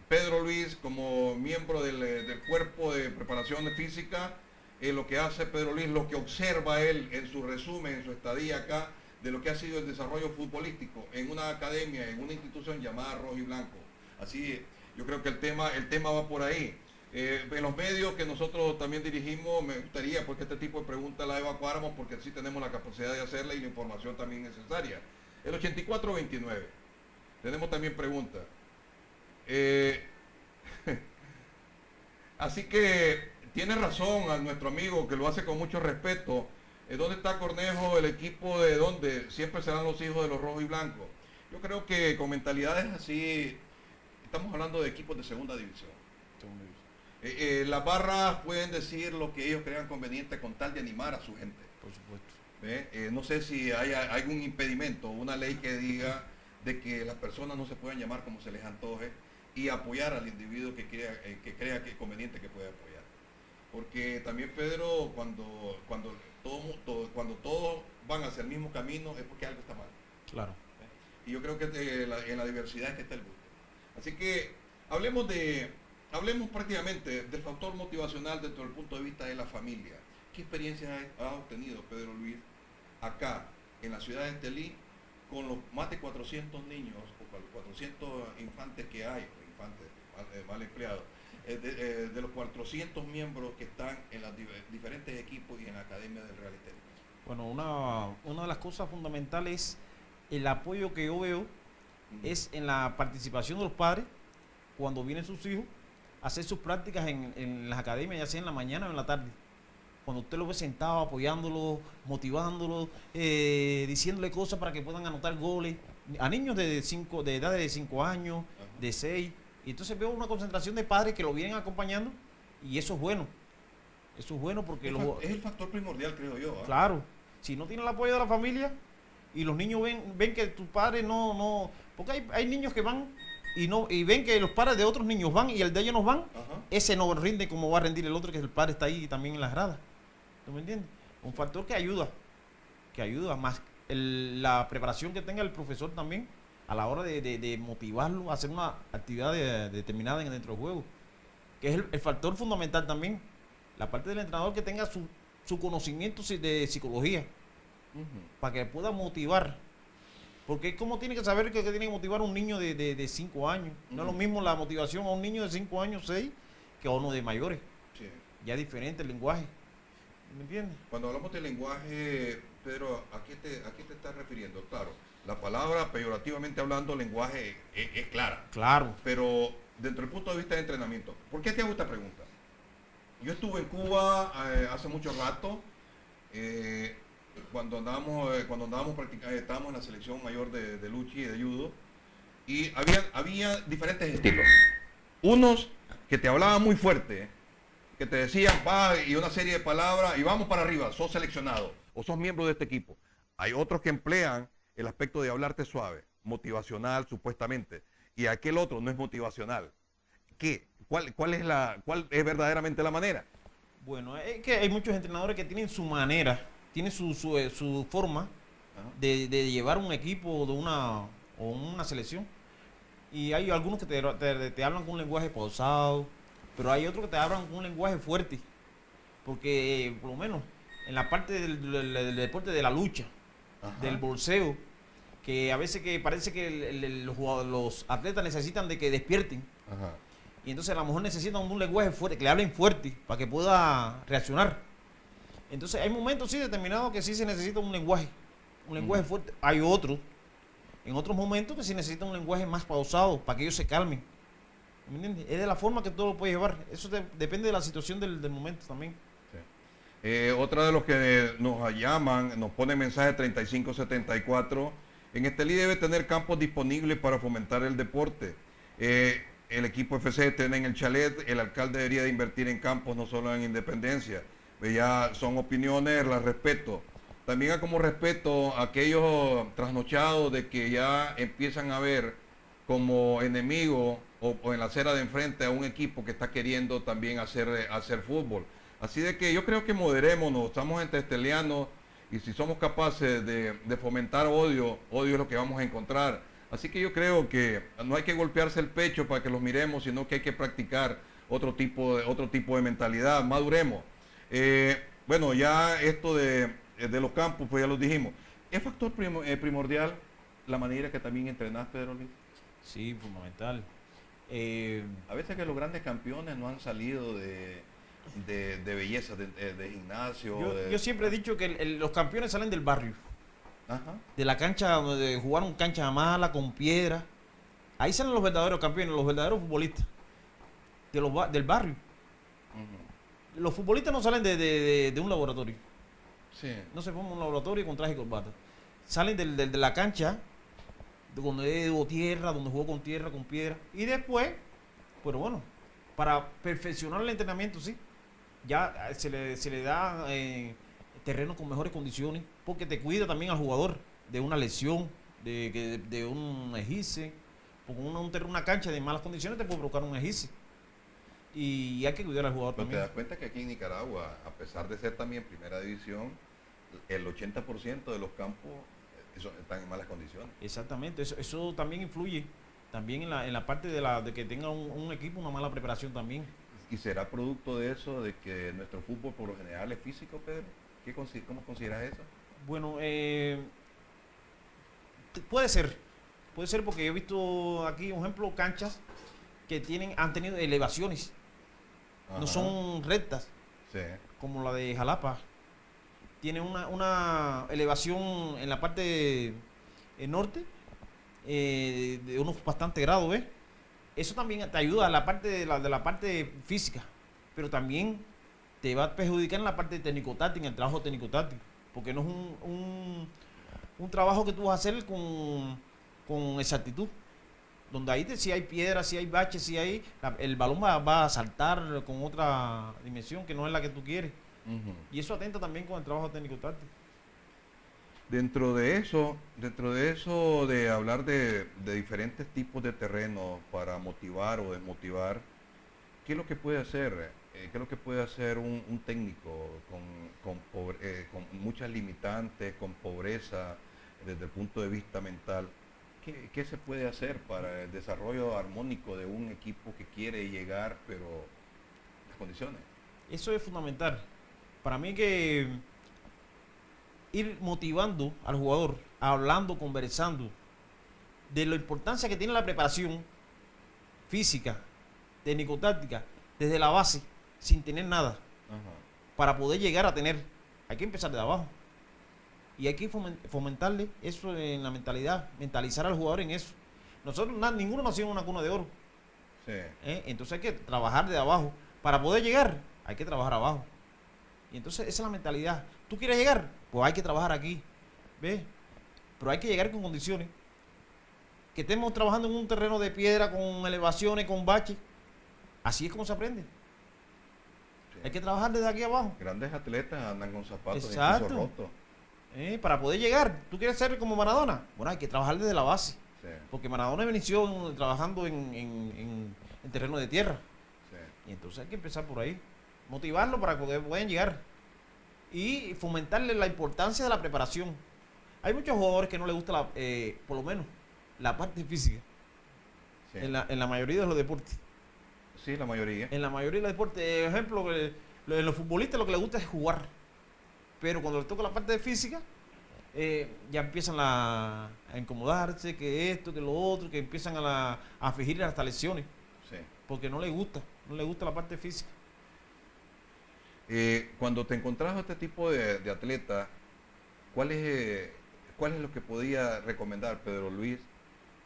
Pedro Luis, como miembro del cuerpo de preparación física, lo que hace Pedro Luis, lo que observa él en su resumen, en su estadía acá, de lo que ha sido el desarrollo futbolístico en una academia, en una institución llamada Rojo y Blanco. Así, yo creo que el tema va por ahí. En los medios que nosotros también dirigimos, me gustaría porque este tipo de preguntas la evacuáramos, porque sí tenemos la capacidad de hacerla y la información también necesaria. El 8429, tenemos también preguntas. Así que tiene razón a nuestro amigo, que lo hace con mucho respeto. ¿Dónde está Cornejo, el equipo de donde siempre serán los hijos de los rojos y blancos? Yo creo que con mentalidades así, estamos hablando de equipos de segunda división. Las barras pueden decir lo que ellos crean conveniente con tal de animar a su gente. Por supuesto. No sé si hay algún impedimento, una ley que diga de que las personas no se puedan llamar como se les antoje y apoyar al individuo que crea que es conveniente que pueda apoyar. Porque también, Pedro, cuando todos van hacia el mismo camino es porque algo está mal. Claro. Y yo creo que en la diversidad es que está el gusto. Así que hablemos prácticamente del factor motivacional dentro del punto de vista de la familia. ¿Qué experiencias ha obtenido Pedro Luis acá en la ciudad de Estelí con los más de 400 niños o 400 infantes que hay, mal empleados, de los 400 miembros que están en los diferentes equipos y en la academia del Real Estelí? Bueno, una de las cosas fundamentales, el apoyo que yo veo es en la participación de los padres cuando vienen sus hijos a hacer sus prácticas en las academias, ya sea en la mañana o en la tarde. Cuando usted lo ve sentado, apoyándolo, motivándolo, diciéndole cosas para que puedan anotar goles, a niños de edad de 5 años, Ajá. de 6, y entonces veo una concentración de padres que lo vienen acompañando, y eso es bueno. Eso es bueno porque Es el factor primordial, creo yo. Claro, si no tiene el apoyo de la familia y los niños ven que tus padres no, porque hay niños que van y ven que los padres de otros niños van y el de ellos no van, Ajá. ese no rinde como va a rendir el otro, que el padre está ahí también en las gradas. ¿Tú me entiendes? Un factor que ayuda más la preparación que tenga el profesor también a la hora de motivarlo a hacer una actividad determinada dentro del juego, que es el factor fundamental también. La parte del entrenador que tenga su conocimiento de psicología, para que pueda motivar. Porque ¿cómo tiene que saber que tiene que motivar a un niño de 5 años? No es lo mismo la motivación a un niño de 5 años, 6, que a uno de mayores. Sí. Ya es diferente el lenguaje. ¿Me entiendes? Cuando hablamos de lenguaje, Pedro, ¿a qué te estás refiriendo? Claro, la palabra, peyorativamente hablando, lenguaje es clara. Claro. Pero dentro del punto de vista de entrenamiento, ¿por qué te hago esta pregunta? Yo estuve en Cuba hace mucho rato, cuando andábamos practicando, estábamos en la selección mayor de lucha y de judo, y había diferentes estilos. Unos que te hablaban muy fuerte, que te decían, va, y una serie de palabras, y vamos para arriba, sos seleccionado, o sos miembro de este equipo. Hay otros que emplean el aspecto de hablarte suave, motivacional supuestamente, y aquel otro no es motivacional. ¿Qué? ¿Cuál es verdaderamente la manera? Bueno, es que hay muchos entrenadores que tienen su manera, tienen su forma de llevar un equipo o una selección. Y hay algunos que te hablan con un lenguaje pausado, pero hay otros que te hablan con un lenguaje fuerte. Porque, por lo menos, en la parte del deporte de la lucha, del bolseo, que a veces que parece que los atletas necesitan de que despierten. Ajá. Y entonces a lo mejor necesitan un lenguaje fuerte, que le hablen fuerte, para que pueda reaccionar. Entonces hay momentos sí determinados que sí se necesita un lenguaje fuerte. Hay otros, en otros momentos que sí necesita un lenguaje más pausado, para que ellos se calmen. ¿Me entiendes? Es de la forma que todo lo puedes llevar. Eso depende de la situación del momento también. Sí. Otra de los que nos llaman, nos pone mensaje 3574, en Estelí debe tener campos disponibles para fomentar el deporte. El equipo FC tiene en el chalet, el alcalde debería de invertir en campos, no solo en Independencia. Ya son opiniones, las respeto. También como respeto a aquellos trasnochados de que ya empiezan a ver como enemigo o en la acera de enfrente a un equipo que está queriendo también hacer fútbol. Así de que yo creo que moderémonos, estamos entre estelianos y si somos capaces de fomentar odio es lo que vamos a encontrar. Así que yo creo que no hay que golpearse el pecho para que los miremos, sino que hay que practicar otro tipo de mentalidad, maduremos. Bueno, ya esto de los campos, pues ya lo dijimos. ¿Es factor primordial la manera que también entrenás, Pedro Luis? Sí, fundamental. A veces que los grandes campeones no han salido de belleza, de gimnasio. Yo siempre he dicho que los campeones salen del barrio. Ajá. De la cancha donde jugaron cancha mala, con piedra. Ahí salen los verdaderos campeones, los verdaderos futbolistas. Del barrio. Uh-huh. Los futbolistas no salen de un laboratorio. Sí. No se forman un laboratorio con traje y corbata. Salen de la cancha, donde hubo tierra, donde jugó con tierra, con piedra. Y después, pero bueno, para perfeccionar el entrenamiento, sí. Ya se le da terreno con mejores condiciones, porque te cuida también al jugador de una lesión, de un esguince, porque una cancha de malas condiciones te puede provocar un esguince. Y hay que cuidar al jugador Pero también. te das cuenta que aquí en Nicaragua, a pesar de ser también primera división, el 80% de los campos están en malas condiciones. Exactamente, eso también influye, también en la parte de que tenga un equipo una mala preparación también. ¿Y será producto de eso, de que nuestro fútbol por lo general es físico, Pedro? ¿Cómo consideras eso? Bueno, puede ser porque yo he visto aquí, por ejemplo, canchas que han tenido elevaciones, Ajá. no son rectas, Sí. como la de Jalapa. Tiene una elevación en la parte norte de unos bastantes grados, ¿ves? Eso también te ayuda a la parte de la parte física, pero también te va a perjudicar en la parte técnico-táctica, en el trabajo técnico-táctico, porque no es un trabajo que tú vas a hacer con exactitud, donde ahí si hay piedras, si hay baches, el balón va a saltar con otra dimensión que no es la que tú quieres. Uh-huh. Y eso atenta también con el trabajo técnico-táctico. Dentro de eso de hablar de diferentes tipos de terrenos para motivar o desmotivar, ¿qué es lo que puede hacer? ¿Qué es lo que puede hacer un técnico con muchas limitantes, con pobreza desde el punto de vista mental? ¿Qué se puede hacer para el desarrollo armónico de un equipo que quiere llegar, pero las condiciones? Eso es fundamental. Para mí que ir motivando al jugador, hablando, conversando, de la importancia que tiene la preparación física, técnico-táctica, desde la base, sin tener nada, Ajá. para poder llegar a tener. Hay que empezar de abajo. Y hay que fomentarle eso en la mentalidad, mentalizar al jugador en eso. Nosotros, ninguno nació en una cuna de oro. Sí. Entonces hay que trabajar de abajo. Para poder llegar, hay que trabajar abajo. Y entonces esa es la mentalidad. ¿Tú quieres llegar? Pues hay que trabajar aquí. ¿Ves? Pero hay que llegar con condiciones. Que estemos trabajando en un terreno de piedra, con elevaciones, con baches. Así es como se aprende. Sí. Hay que trabajar desde aquí abajo. Grandes atletas andan con zapatos Exacto. en piso roto. Para poder llegar. ¿Tú quieres ser como Maradona? Bueno, hay que trabajar desde la base. Sí. Porque Maradona inició trabajando en terreno de tierra. Sí. Y entonces hay que empezar por ahí. Motivarlo para que puedan llegar. Y fomentarle la importancia de la preparación. Hay muchos jugadores que no les gusta, por lo menos, la parte física. Sí. En la mayoría de los deportes. Sí, la mayoría. En la mayoría de los deportes, por ejemplo, en los futbolistas lo que les gusta es jugar. Pero cuando les toca la parte de física, ya empiezan a incomodarse, que esto, que lo otro, que empiezan a afligirle hasta lesiones. Sí. Porque no les gusta la parte física. Cuando te encontrás a este tipo de atleta, ¿cuál es lo que podía recomendar Pedro Luis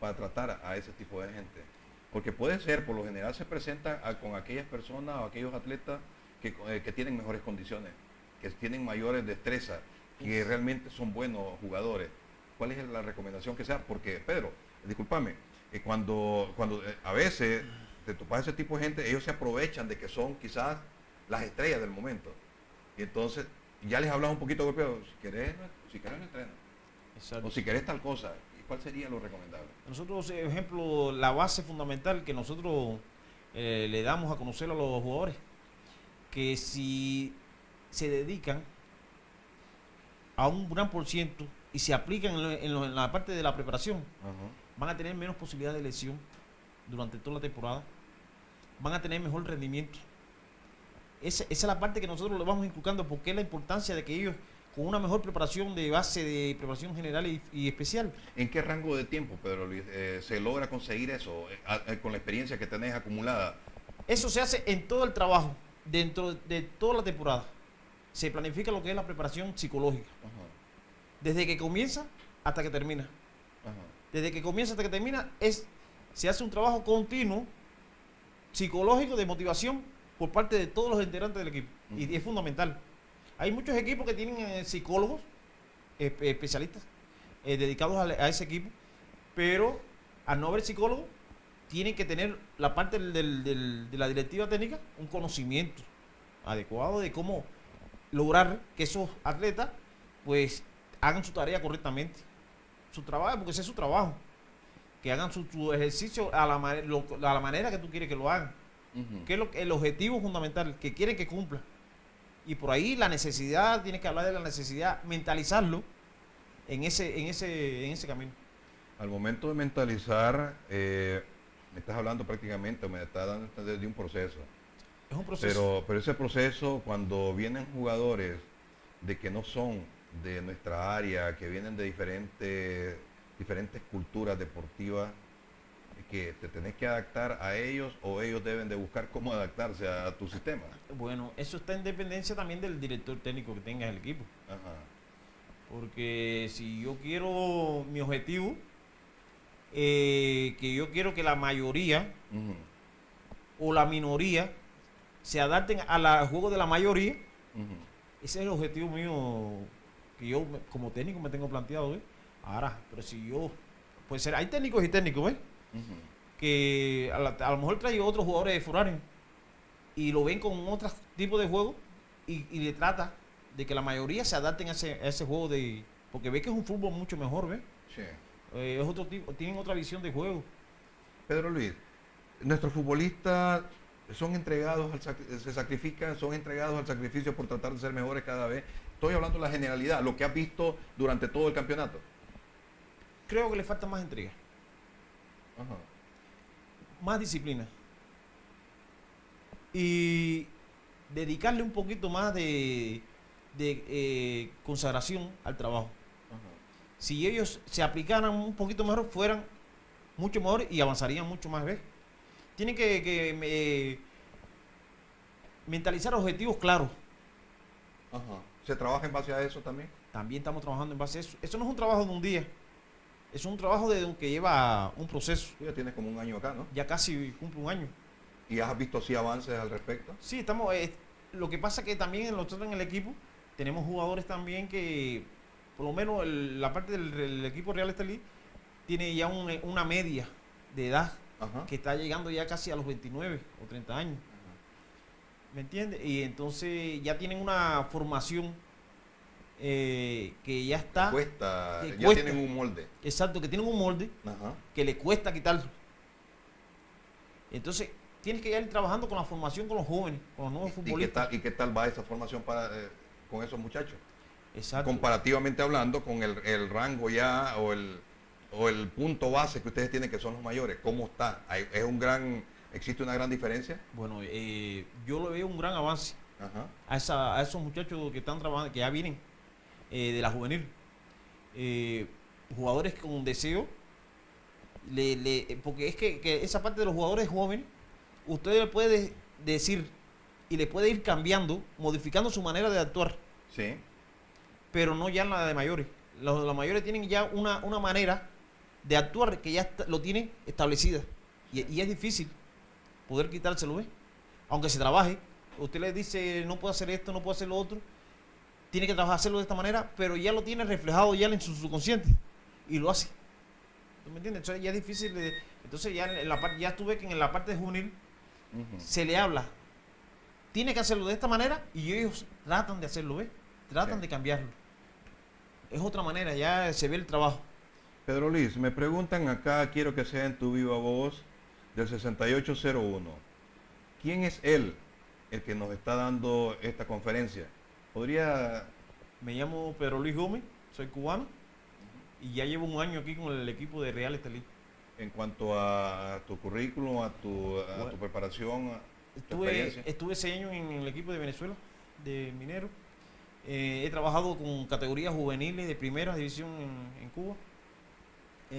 para tratar a ese tipo de gente? Porque puede ser, por lo general se presenta con aquellas personas o aquellos atletas que tienen mejores condiciones, que tienen mayores destrezas, que realmente son buenos jugadores. ¿Cuál es la recomendación que sea? Porque, Pedro, discúlpame, cuando a veces te topas ese tipo de gente, ellos se aprovechan de que son quizás las estrellas del momento. Y entonces ya les hablas un poquito golpeado, si querés no entreno. Exacto. O si querés tal cosa. ¿Y cuál sería lo recomendable? Nosotros, por ejemplo, la base fundamental que nosotros le damos a conocer a los jugadores, que si se dedican a un gran por ciento y se aplican en la parte de la preparación, Ajá. van a tener menos posibilidad de lesión durante toda la temporada, van a tener mejor rendimiento. Esa es la parte que nosotros le vamos inculcando, porque es la importancia de que ellos, con una mejor preparación de base, de preparación general y especial. ¿En qué rango de tiempo, Pedro Luis, se logra conseguir eso con la experiencia que tenés acumulada? Eso se hace en todo el trabajo, dentro de toda la temporada. Se planifica lo que es la preparación psicológica. Ajá. Desde que comienza hasta que termina. Ajá. Desde que comienza hasta que termina, se hace un trabajo continuo, psicológico, de motivación, por parte de todos los integrantes del equipo. Y es fundamental. Hay muchos equipos que tienen psicólogos, especialistas, dedicados a ese equipo, pero al no haber psicólogo, tienen que tener la parte de la directiva técnica, un conocimiento adecuado de cómo lograr que esos atletas pues hagan su tarea correctamente, su trabajo, porque ese es su trabajo, que hagan su ejercicio a la manera que tú quieres que lo hagan, que es el objetivo fundamental, que quieren que cumpla. Y por ahí la necesidad, tienes que hablar de la necesidad, mentalizarlo en ese camino. Al momento de mentalizar, me estás hablando prácticamente, o me estás dando a entender de un proceso. Es un proceso. Pero ese proceso, cuando vienen jugadores de que no son de nuestra área, que vienen de diferentes culturas deportivas, que te tenés que adaptar a ellos, o ellos deben de buscar cómo adaptarse a tu sistema. Bueno, eso está en dependencia también del director técnico que tenga el equipo. Ajá. Porque si yo quiero mi objetivo, que yo quiero que la mayoría o la minoría se adapten al juego de la mayoría, ese es el objetivo mío que yo como técnico me tengo planteado, ¿ves? Ahora, pero si yo, puede ser, hay técnicos y técnicos, ¿ves? Que a lo mejor trae otros jugadores de foráneo y lo ven con otro tipo de juego y le trata de que la mayoría se adapten a ese juego porque ve que es un fútbol mucho mejor, ¿ves? Sí. Es otro tipo, tienen otra visión de juego. Pedro Luis, nuestros futbolistas son entregados se sacrifican, son entregados al sacrificio por tratar de ser mejores cada vez. Estoy hablando de la generalidad, lo que has visto durante todo el campeonato. Creo que le falta más entrega. Ajá. Más disciplina y dedicarle un poquito más de consagración al trabajo. Ajá. Si ellos se aplicaran un poquito mejor, fueran mucho mejor y avanzarían mucho más. ¿Ves? Tienen que mentalizar objetivos claros. Ajá. ¿Se trabaja en base a eso también? También estamos trabajando en base a eso. Eso no es un trabajo de un día. Es un trabajo que lleva un proceso. Tú ya tienes como un año acá, ¿no? Ya casi cumple un año. ¿Y has visto así avances al respecto? Sí, estamos. Lo que pasa es que también nosotros en el equipo tenemos jugadores también que, por lo menos la parte del equipo Real Estelí tiene ya una media de edad. Ajá. Que está llegando ya casi a los 29 o 30 años. Ajá. ¿Me entiendes? Y entonces ya tienen una formación que ya está. Ya tienen un molde. Exacto, que tienen un molde. Ajá. Que le cuesta quitarlo. Entonces, tienes que ir trabajando con la formación con los jóvenes, con los nuevos futbolistas. ¿Y qué tal va esa formación con esos muchachos? Exacto. Comparativamente hablando con el rango ya o el punto base que ustedes tienen, que son los mayores, ¿cómo está? ¿Existe una gran diferencia? Bueno, yo lo veo un gran avance. Ajá. A esos muchachos que están trabajando, que ya vienen de la juvenil, jugadores con deseo, porque es que esa parte de los jugadores jóvenes, usted le puede decir y le puede ir cambiando, modificando su manera de actuar. Sí. Pero no ya en la de mayores. Los mayores tienen ya una manera de actuar que ya lo tienen establecida. Y es difícil poder quitárselo, ¿eh? Aunque se trabaje. Usted le dice, no puedo hacer esto, no puedo hacer lo otro. Tiene que hacerlo de esta manera, pero ya lo tiene reflejado ya en su subconsciente. Y lo hace. ¿Tú me entiendes? Entonces ya es difícil. Entonces ya tú ves que en la parte de juvenil se le habla. Tiene que hacerlo de esta manera y ellos tratan de hacerlo, ¿ves? Tratan de cambiarlo. Es otra manera, ya se ve el trabajo. Pedro Luis, me preguntan acá, quiero que sea en tu viva voz, del 6801. ¿Quién es él, el que nos está dando esta conferencia? ¿Podría...? Me llamo Pedro Luis Gómez, soy cubano y ya llevo un año aquí con el equipo de Real Estelí. en cuanto a tu currículum, a tu preparación, a tu experiencia? Estuve 6 años en el equipo de Venezuela, de minero. He trabajado con categorías juveniles de primera división en Cuba.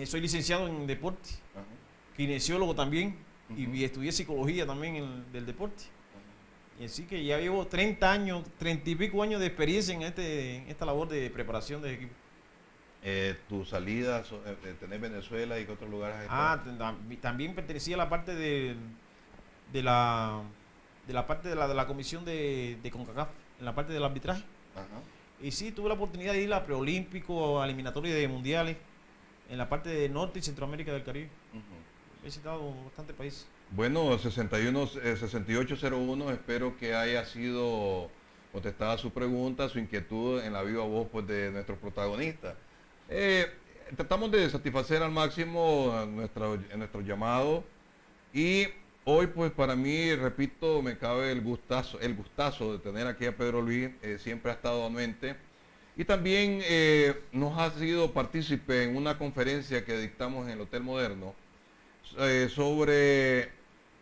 Soy licenciado en deporte, Ajá. kinesiólogo también, Ujú. y estudié psicología también del deporte. Y así que ya llevo 30 años, 30 y pico años de experiencia en esta labor de preparación de equipo. Tu salida, tenés Venezuela y qué otros lugares has estado. También pertenecía a la parte de la parte de la comisión de CONCACAF, en la parte del arbitraje. Ajá. Y sí, tuve la oportunidad de ir a preolímpico, a eliminatorias de mundiales, en la parte de Norte y Centroamérica del Caribe. Ujú. He visitado bastantes países. Bueno, 6801, espero que haya sido contestada su pregunta, su inquietud en la viva voz pues, de nuestros protagonistas. Tratamos de satisfacer al máximo nuestro llamado y hoy pues para mí, repito, me cabe el gustazo de tener aquí a Pedro Luis, siempre ha estado anuente y también nos ha sido partícipe en una conferencia que dictamos en el Hotel Moderno sobre,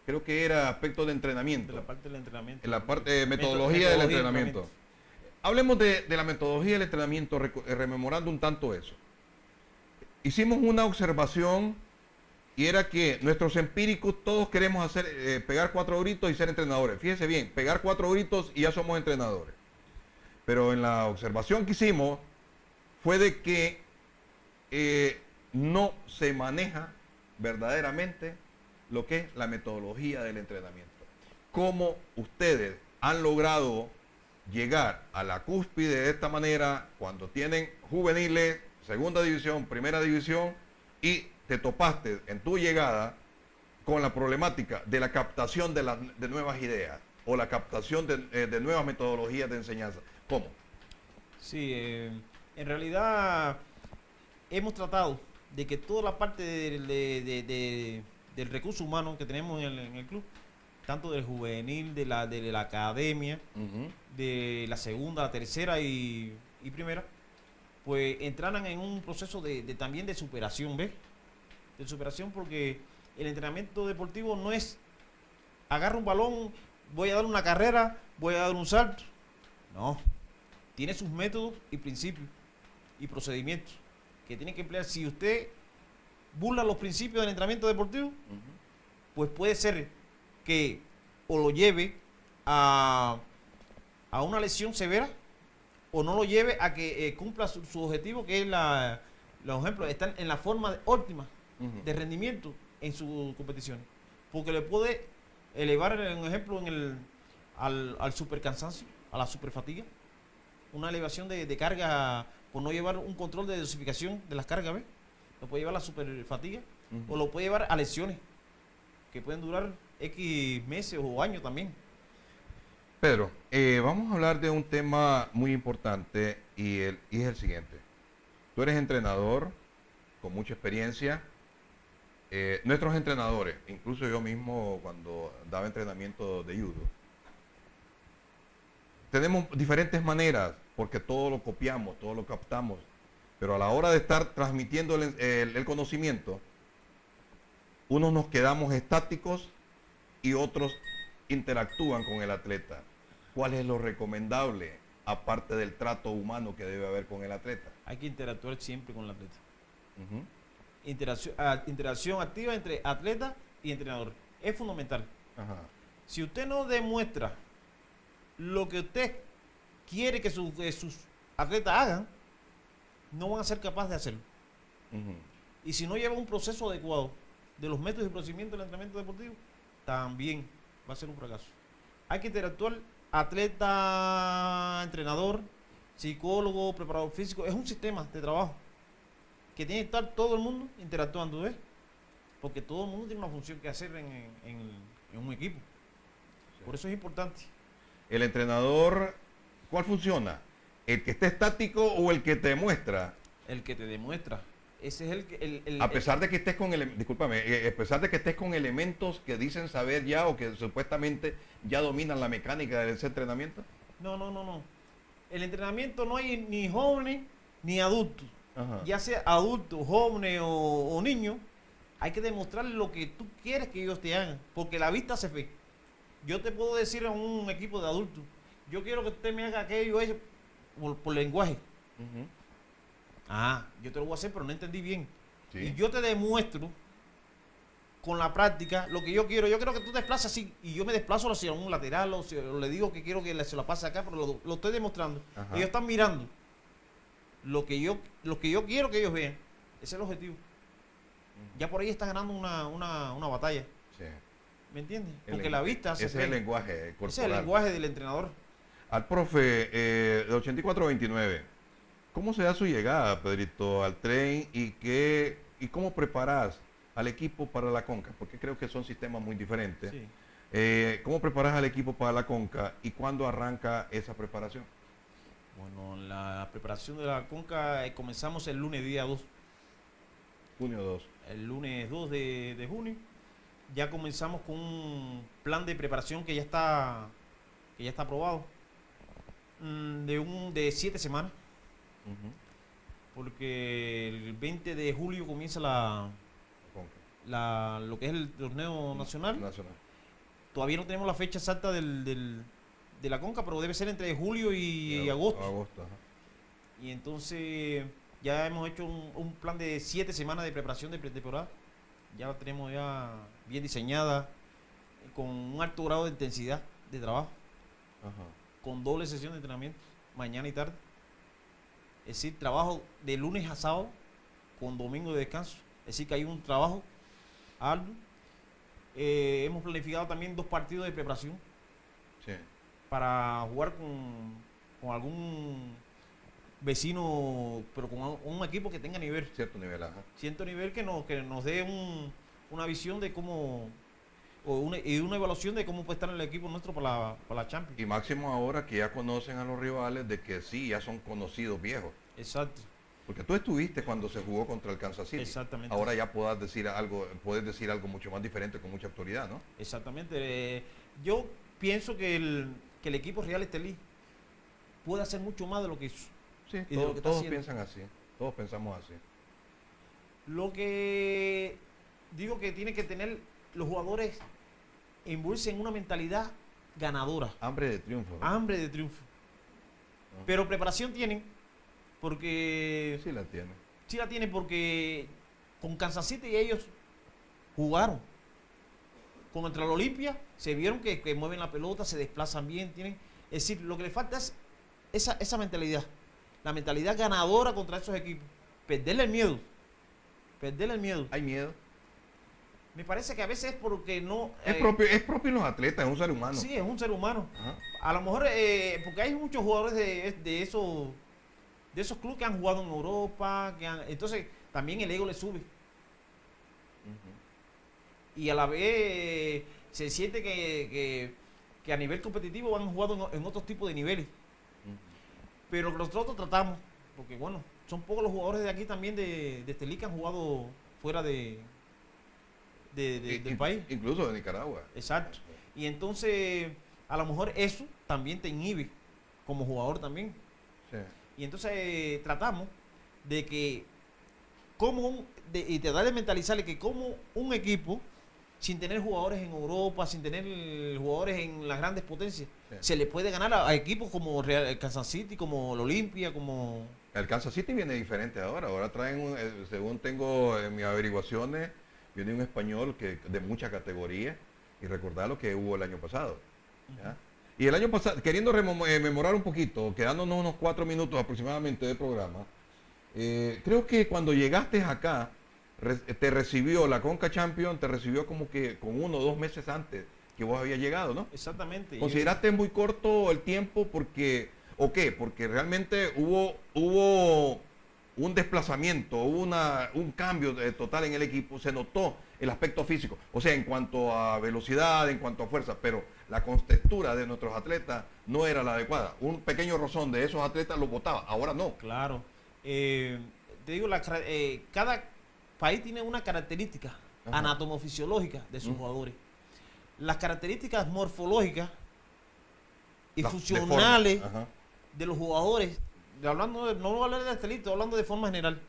creo que era aspectos de entrenamiento. De la parte del entrenamiento. En la parte de metodología del entrenamiento. Hablemos de la metodología del entrenamiento, rememorando un tanto eso. Hicimos una observación y era que nuestros empíricos todos queremos hacer, pegar 4 gritos y ser entrenadores. Fíjese bien, pegar 4 gritos y ya somos entrenadores. Pero en la observación que hicimos fue de que no se maneja verdaderamente lo que es la metodología del entrenamiento. Cómo ustedes han logrado llegar a la cúspide de esta manera cuando tienen juveniles, segunda división, primera división y te topaste en tu llegada con la problemática de la captación de nuevas ideas o la captación de nuevas metodologías de enseñanza. ¿Cómo? Sí, en realidad hemos tratado de que toda la parte del recurso humano que tenemos en el club, tanto del juvenil, de la academia, de la segunda, la tercera y primera, pues entraran en un proceso también de superación, ¿ves? De superación, porque el entrenamiento deportivo no es agarra un balón, voy a dar una carrera, voy a dar un salto. No, tiene sus métodos y principios y procedimientos que tiene que emplear. Si usted burla los principios del entrenamiento deportivo, pues puede ser que o lo lleve a una lesión severa o no lo lleve a que cumpla su objetivo, que es los ejemplos están en la forma óptima de rendimiento en su competición, porque le puede elevar, un ejemplo, al supercansancio, a la superfatiga, una elevación de carga por no llevar un control de dosificación de las cargas, ¿ves? Lo puede llevar a la superfatiga o lo puede llevar a lesiones que pueden durar X meses o años también. Pedro, vamos a hablar de un tema muy importante y es el siguiente. Tú eres entrenador con mucha experiencia. Nuestros entrenadores, incluso yo mismo cuando daba entrenamiento de judo, tenemos diferentes maneras porque todo lo copiamos, todo lo captamos, pero a la hora de estar transmitiendo el conocimiento, unos nos quedamos estáticos y otros interactúan con el atleta. ¿Cuál es lo recomendable aparte del trato humano que debe haber con el atleta? Hay que interactuar siempre con el atleta. Interacción activa entre atleta y entrenador. Es fundamental. Ajá. Si usted no demuestra lo que usted quiere que sus atletas hagan, no van a ser capaces de hacerlo. Y si no lleva un proceso adecuado de los métodos y procedimientos del entrenamiento deportivo, también va a ser un fracaso. Hay que interactuar atleta, entrenador, psicólogo, preparador físico. Es un sistema de trabajo que tiene que estar todo el mundo interactuando, ¿ves? Porque todo el mundo tiene una función que hacer en un equipo. Sí. Por eso es importante. El entrenador, ¿cuál funciona? ¿El que esté estático o el que te demuestra? El que te demuestra. Ese es a pesar de que estés con discúlpame, a pesar de que estés con elementos que dicen saber ya o que supuestamente ya dominan la mecánica de ese entrenamiento. No. El entrenamiento no hay ni jóvenes ni adultos. Ajá. Ya sea adulto, joven o niño, hay que demostrarle lo que tú quieres que ellos te hagan, porque la vista se fe. Yo te puedo decir a un equipo de adultos, yo quiero que usted me haga aquello, eso, por lenguaje. Ujú. Yo te lo voy a hacer, pero no entendí bien. Sí. Y yo te demuestro con la práctica lo que yo quiero. Yo quiero que tú te desplaces así y yo me desplazo hacia un lateral o le digo que quiero que se la pase acá, pero lo estoy demostrando. Ajá. Ellos están mirando lo que yo quiero que ellos vean. Ese es el objetivo. Ya por ahí está ganando una batalla. Sí. ¿Me entiendes? El Porque la vista se ese es el lenguaje corporal. Ese es el lenguaje del entrenador. Al profe de 84-29, ¿cómo se da su llegada, Pedrito, al tren y cómo preparas al equipo para la CONCA? Porque creo que son sistemas muy diferentes. Sí. ¿Cómo preparas al equipo para la CONCA y cuándo arranca esa preparación? Bueno, la preparación de la CONCA comenzamos el lunes día 2. Junio 2. El lunes 2 de junio. Ya comenzamos con un plan de preparación que ya está aprobado. De 7 semanas. Ujú. Porque el 20 de julio comienza CONCA. lo que es el torneo nacional. Nacional. Todavía no tenemos la fecha exacta de la CONCA, pero debe ser entre julio y agosto. Agosto, ajá. Y entonces ya hemos hecho un plan de 7 semanas de preparación de pretemporada. Ya la tenemos ya bien diseñada, con un alto grado de intensidad de trabajo, Ajá. con doble sesión de entrenamiento, mañana y tarde. Es decir, trabajo de lunes a sábado, con domingo de descanso. Es decir, que hay un trabajo arduo. Hemos planificado también 2 partidos de preparación Sí. para jugar con algún vecino, pero con un equipo que tenga nivel. Cierto nivel, ajá. Cierto nivel que nos dé una visión de cómo, y una evaluación de cómo puede estar el equipo nuestro para la Champions. Y máximo ahora que ya conocen a los rivales de que sí, ya son conocidos viejos. Exacto. Porque tú estuviste cuando se jugó contra el Kansas City. Exactamente. Ahora ya puedes decir algo mucho más diferente con mucha autoridad, ¿no? Exactamente. Yo pienso que el equipo Real Estelí puede hacer mucho más de lo que hizo. Sí, Y de lo que está todos haciendo. piensan así. Todos pensamos así. Lo que digo que tiene que tener los jugadores envueltos en una mentalidad ganadora, Hambre de triunfo, ¿no? hambre de triunfo. Ah. Pero preparación tienen, porque Sí la tiene. sí la tienen, porque con Kansas City ellos jugaron. Contra el Olimpia se vieron que mueven la pelota, se desplazan bien, tienen. Es decir, lo que les falta es esa mentalidad. La mentalidad ganadora contra esos equipos. Perderle el miedo. Perderle el miedo. Hay miedo. Me parece que a veces es porque no... Es propio en los atletas, es un ser humano. Sí, es un ser humano. Ajá. A lo mejor, porque hay muchos jugadores de esos clubes que han jugado en Europa, entonces también el ego le sube. Ujú. Y a la vez se siente que a nivel competitivo han jugado en otros tipos de niveles. Ujú. Pero nosotros tratamos, porque bueno, son pocos los jugadores de aquí también de Estelí que han jugado fuera del país. Incluso de Nicaragua. Exacto. Y entonces, a lo mejor eso también te inhibe como jugador también. Sí. Y entonces tratamos de que, y tratar de mentalizarle que como un equipo, sin tener jugadores en Europa, sin tener jugadores en las grandes potencias, Sí. se le puede ganar a equipos como Real Kansas City, como el Olimpia, como... El Kansas City viene diferente ahora. Ahora traen, según tengo en mis averiguaciones, viene un español de mucha categoría. Y recordar lo que hubo el año pasado. ¿Ya? Y el año pasado, queriendo rememorar un poquito, quedándonos unos 4 minutos aproximadamente de programa, creo que cuando llegaste acá, te recibió la Conca Champions, te recibió como que con 1 o 2 meses antes que vos habías llegado, ¿no? Exactamente. ¿Consideraste muy corto el tiempo porque, o qué? Porque realmente hubo un desplazamiento, hubo un cambio total en el equipo, se notó el aspecto físico, o sea, en cuanto a velocidad, en cuanto a fuerza, pero la contextura de nuestros atletas no era la adecuada. Un pequeño rozón de esos atletas lo botaba, ahora no. Claro. Te digo, cada país tiene una característica Ajá. anatomofisiológica de sus jugadores. Las características morfológicas y funcionales Ajá. de los jugadores, no voy a hablar de Estelí, estoy hablando de forma general,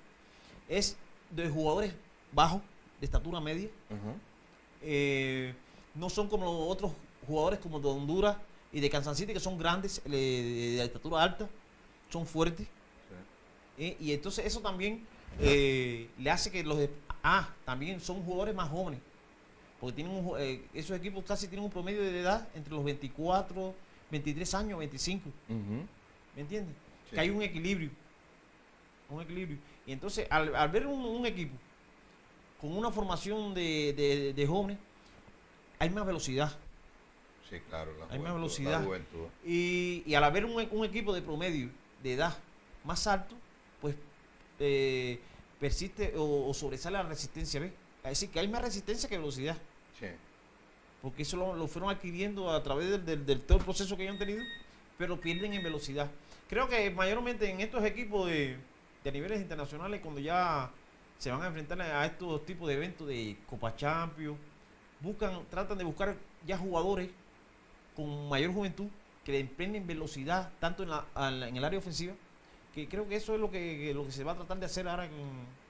es de jugadores bajos, de estatura media. No son como los otros jugadores como de Honduras y de Kansas City, que son grandes, de estatura alta, son fuertes. Y entonces eso también le hace que también son jugadores más jóvenes, porque tienen esos equipos casi tienen un promedio de edad entre los 24, 23 años, 25. ¿Me entiendes? Sí. Que hay un equilibrio. Y entonces, al ver un equipo con una formación de jóvenes, hay más velocidad. Sí, claro. Hay más velocidad. Y al haber un equipo de promedio de edad más alto, pues persiste o sobresale la resistencia, ¿ves? Es decir, que hay más resistencia que velocidad. Sí. Porque eso lo fueron adquiriendo a través del todo el proceso que hayan tenido, pero pierden en velocidad. Creo que mayormente en estos equipos de niveles internacionales, cuando ya se van a enfrentar a estos tipos de eventos de Copa Champions, tratan de buscar ya jugadores con mayor juventud que emprenden velocidad tanto en el área ofensiva, que creo que eso es lo que se va a tratar de hacer ahora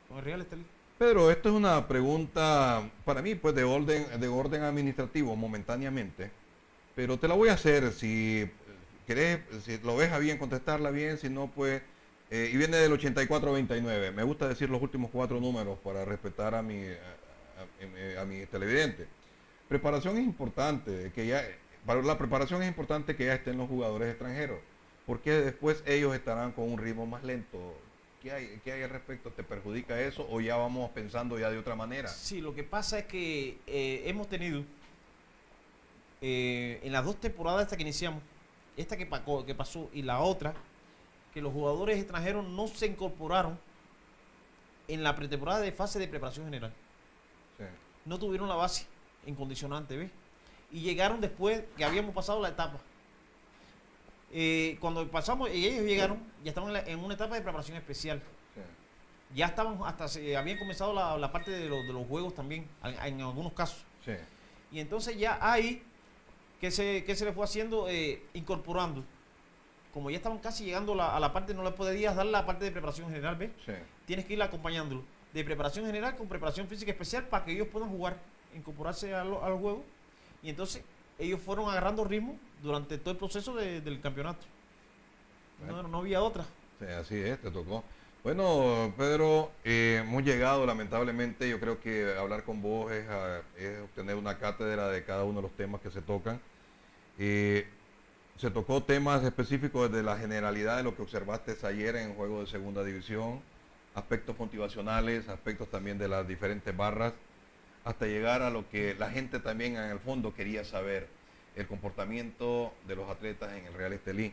con el Real Estelí. Pedro, esto es una pregunta para mí pues de orden administrativo momentáneamente, pero te la voy a hacer si querés, si lo ves a bien contestarla bien, si no pues, y viene del 84-29. Me gusta decir los últimos 4 números para respetar a mi televidente. Preparación es importante, para la preparación es importante que ya estén los jugadores extranjeros, porque después ellos estarán con un ritmo más lento. ¿Qué hay al respecto? ¿Te perjudica eso o ya vamos pensando ya de otra manera? Sí, lo que pasa es que hemos tenido en las 2 temporadas esta que iniciamos, esta que pasó y la otra, que los jugadores extranjeros no se incorporaron en la pretemporada de fase de preparación general. Sí. No tuvieron la base en condicionante, ¿ves? Y llegaron después que habíamos pasado la etapa. Cuando pasamos y ellos llegaron, ya estaban en una etapa de preparación especial. Sí. Ya estaban, habían comenzado la parte de los juegos también, en algunos casos. Sí. Y entonces ya ahí, que se le fue haciendo, incorporando. Como ya estaban casi llegando a la parte, no le podías dar la parte de preparación general, ¿ves? Sí. Tienes que ir acompañándolo. De preparación general con preparación física especial para que ellos puedan jugar, incorporarse al juego. Y entonces ellos fueron agarrando ritmo durante todo el proceso del campeonato. Bueno. No había otra. Sí, así es, te tocó. Bueno, Pedro, hemos llegado lamentablemente, yo creo que hablar con vos es obtener una cátedra de cada uno de los temas que se tocan. Se tocó temas específicos desde la generalidad de lo que observaste ayer en el juego de segunda división, aspectos motivacionales, aspectos también de las diferentes barras, hasta llegar a lo que la gente también en el fondo quería saber, el comportamiento de los atletas en el Real Estelí.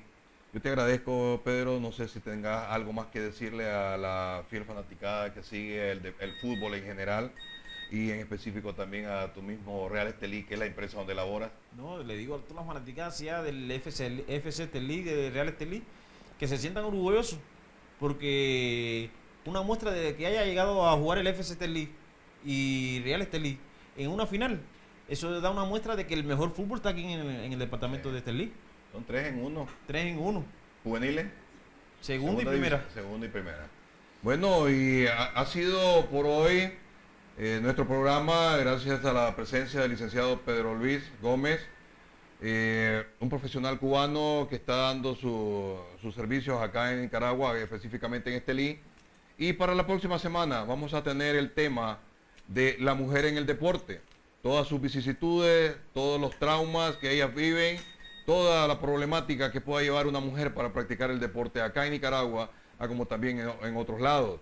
Yo te agradezco, Pedro, no sé si tengas algo más que decirle a la fiel fanaticada que sigue el fútbol en general y en específico también a tu mismo Real Estelí, que es la empresa donde laboras. No, le digo a todas las fanaticadas ya del FC Estelí, de Real Estelí, que se sientan orgullosos, porque una muestra de que haya llegado a jugar el FC Estelí y Real Estelí en una final, eso da una muestra de que el mejor fútbol está aquí en el departamento de Estelí. Son 3 en 1. 3 en 1. ¿Juveniles? Segunda y primera. Segunda y primera. Bueno, y ha sido por hoy nuestro programa, gracias a la presencia del licenciado Pedro Luis Gómez, un profesional cubano que está dando sus servicios acá en Nicaragua, específicamente en Estelí. Y para la próxima semana vamos a tener el tema de la mujer en el deporte, todas sus vicisitudes, todos los traumas que ellas viven, toda la problemática que pueda llevar una mujer para practicar el deporte acá en Nicaragua, como también en otros lados.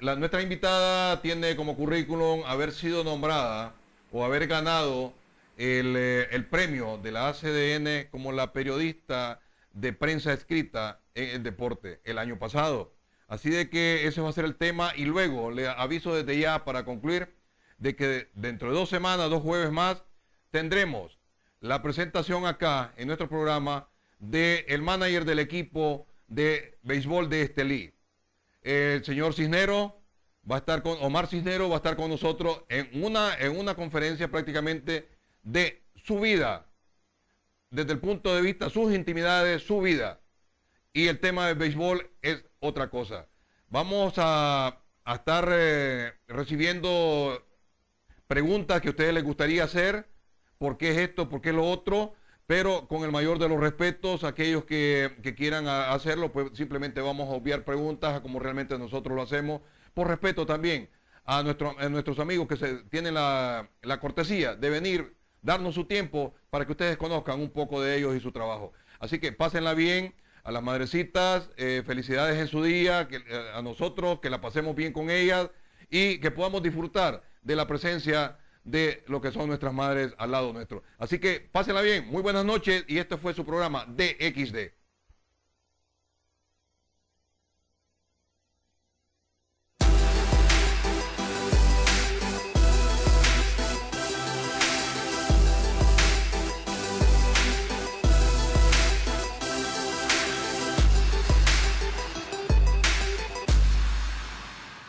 Nuestra invitada tiene como currículum haber sido nombrada o haber ganado el premio de la ACDN como la periodista de prensa escrita en el deporte el año pasado. Así de que ese va a ser el tema, y luego le aviso desde ya para concluir de que dentro de 2 semanas, 2 jueves más, tendremos la presentación acá en nuestro programa del manager del equipo de béisbol de Estelí. El señor Cisnero va a estar Omar Cisnero va a estar con nosotros en una conferencia prácticamente de su vida, desde el punto de vista, sus intimidades, su vida. Y el tema del béisbol es otra cosa. Vamos a a estar recibiendo preguntas que a ustedes les gustaría hacer, por qué es esto, por qué es lo otro, pero con el mayor de los respetos, aquellos que quieran hacerlo, pues simplemente vamos a obviar preguntas como realmente nosotros lo hacemos, por respeto también a nuestros amigos que tienen la cortesía de venir, darnos su tiempo para que ustedes conozcan un poco de ellos y su trabajo. Así que pásenla bien, a las madrecitas, felicidades en su día, a nosotros, que la pasemos bien con ellas y que podamos disfrutar de la presencia de lo que son nuestras madres al lado nuestro. Así que pásenla bien, muy buenas noches y este fue su programa DXD.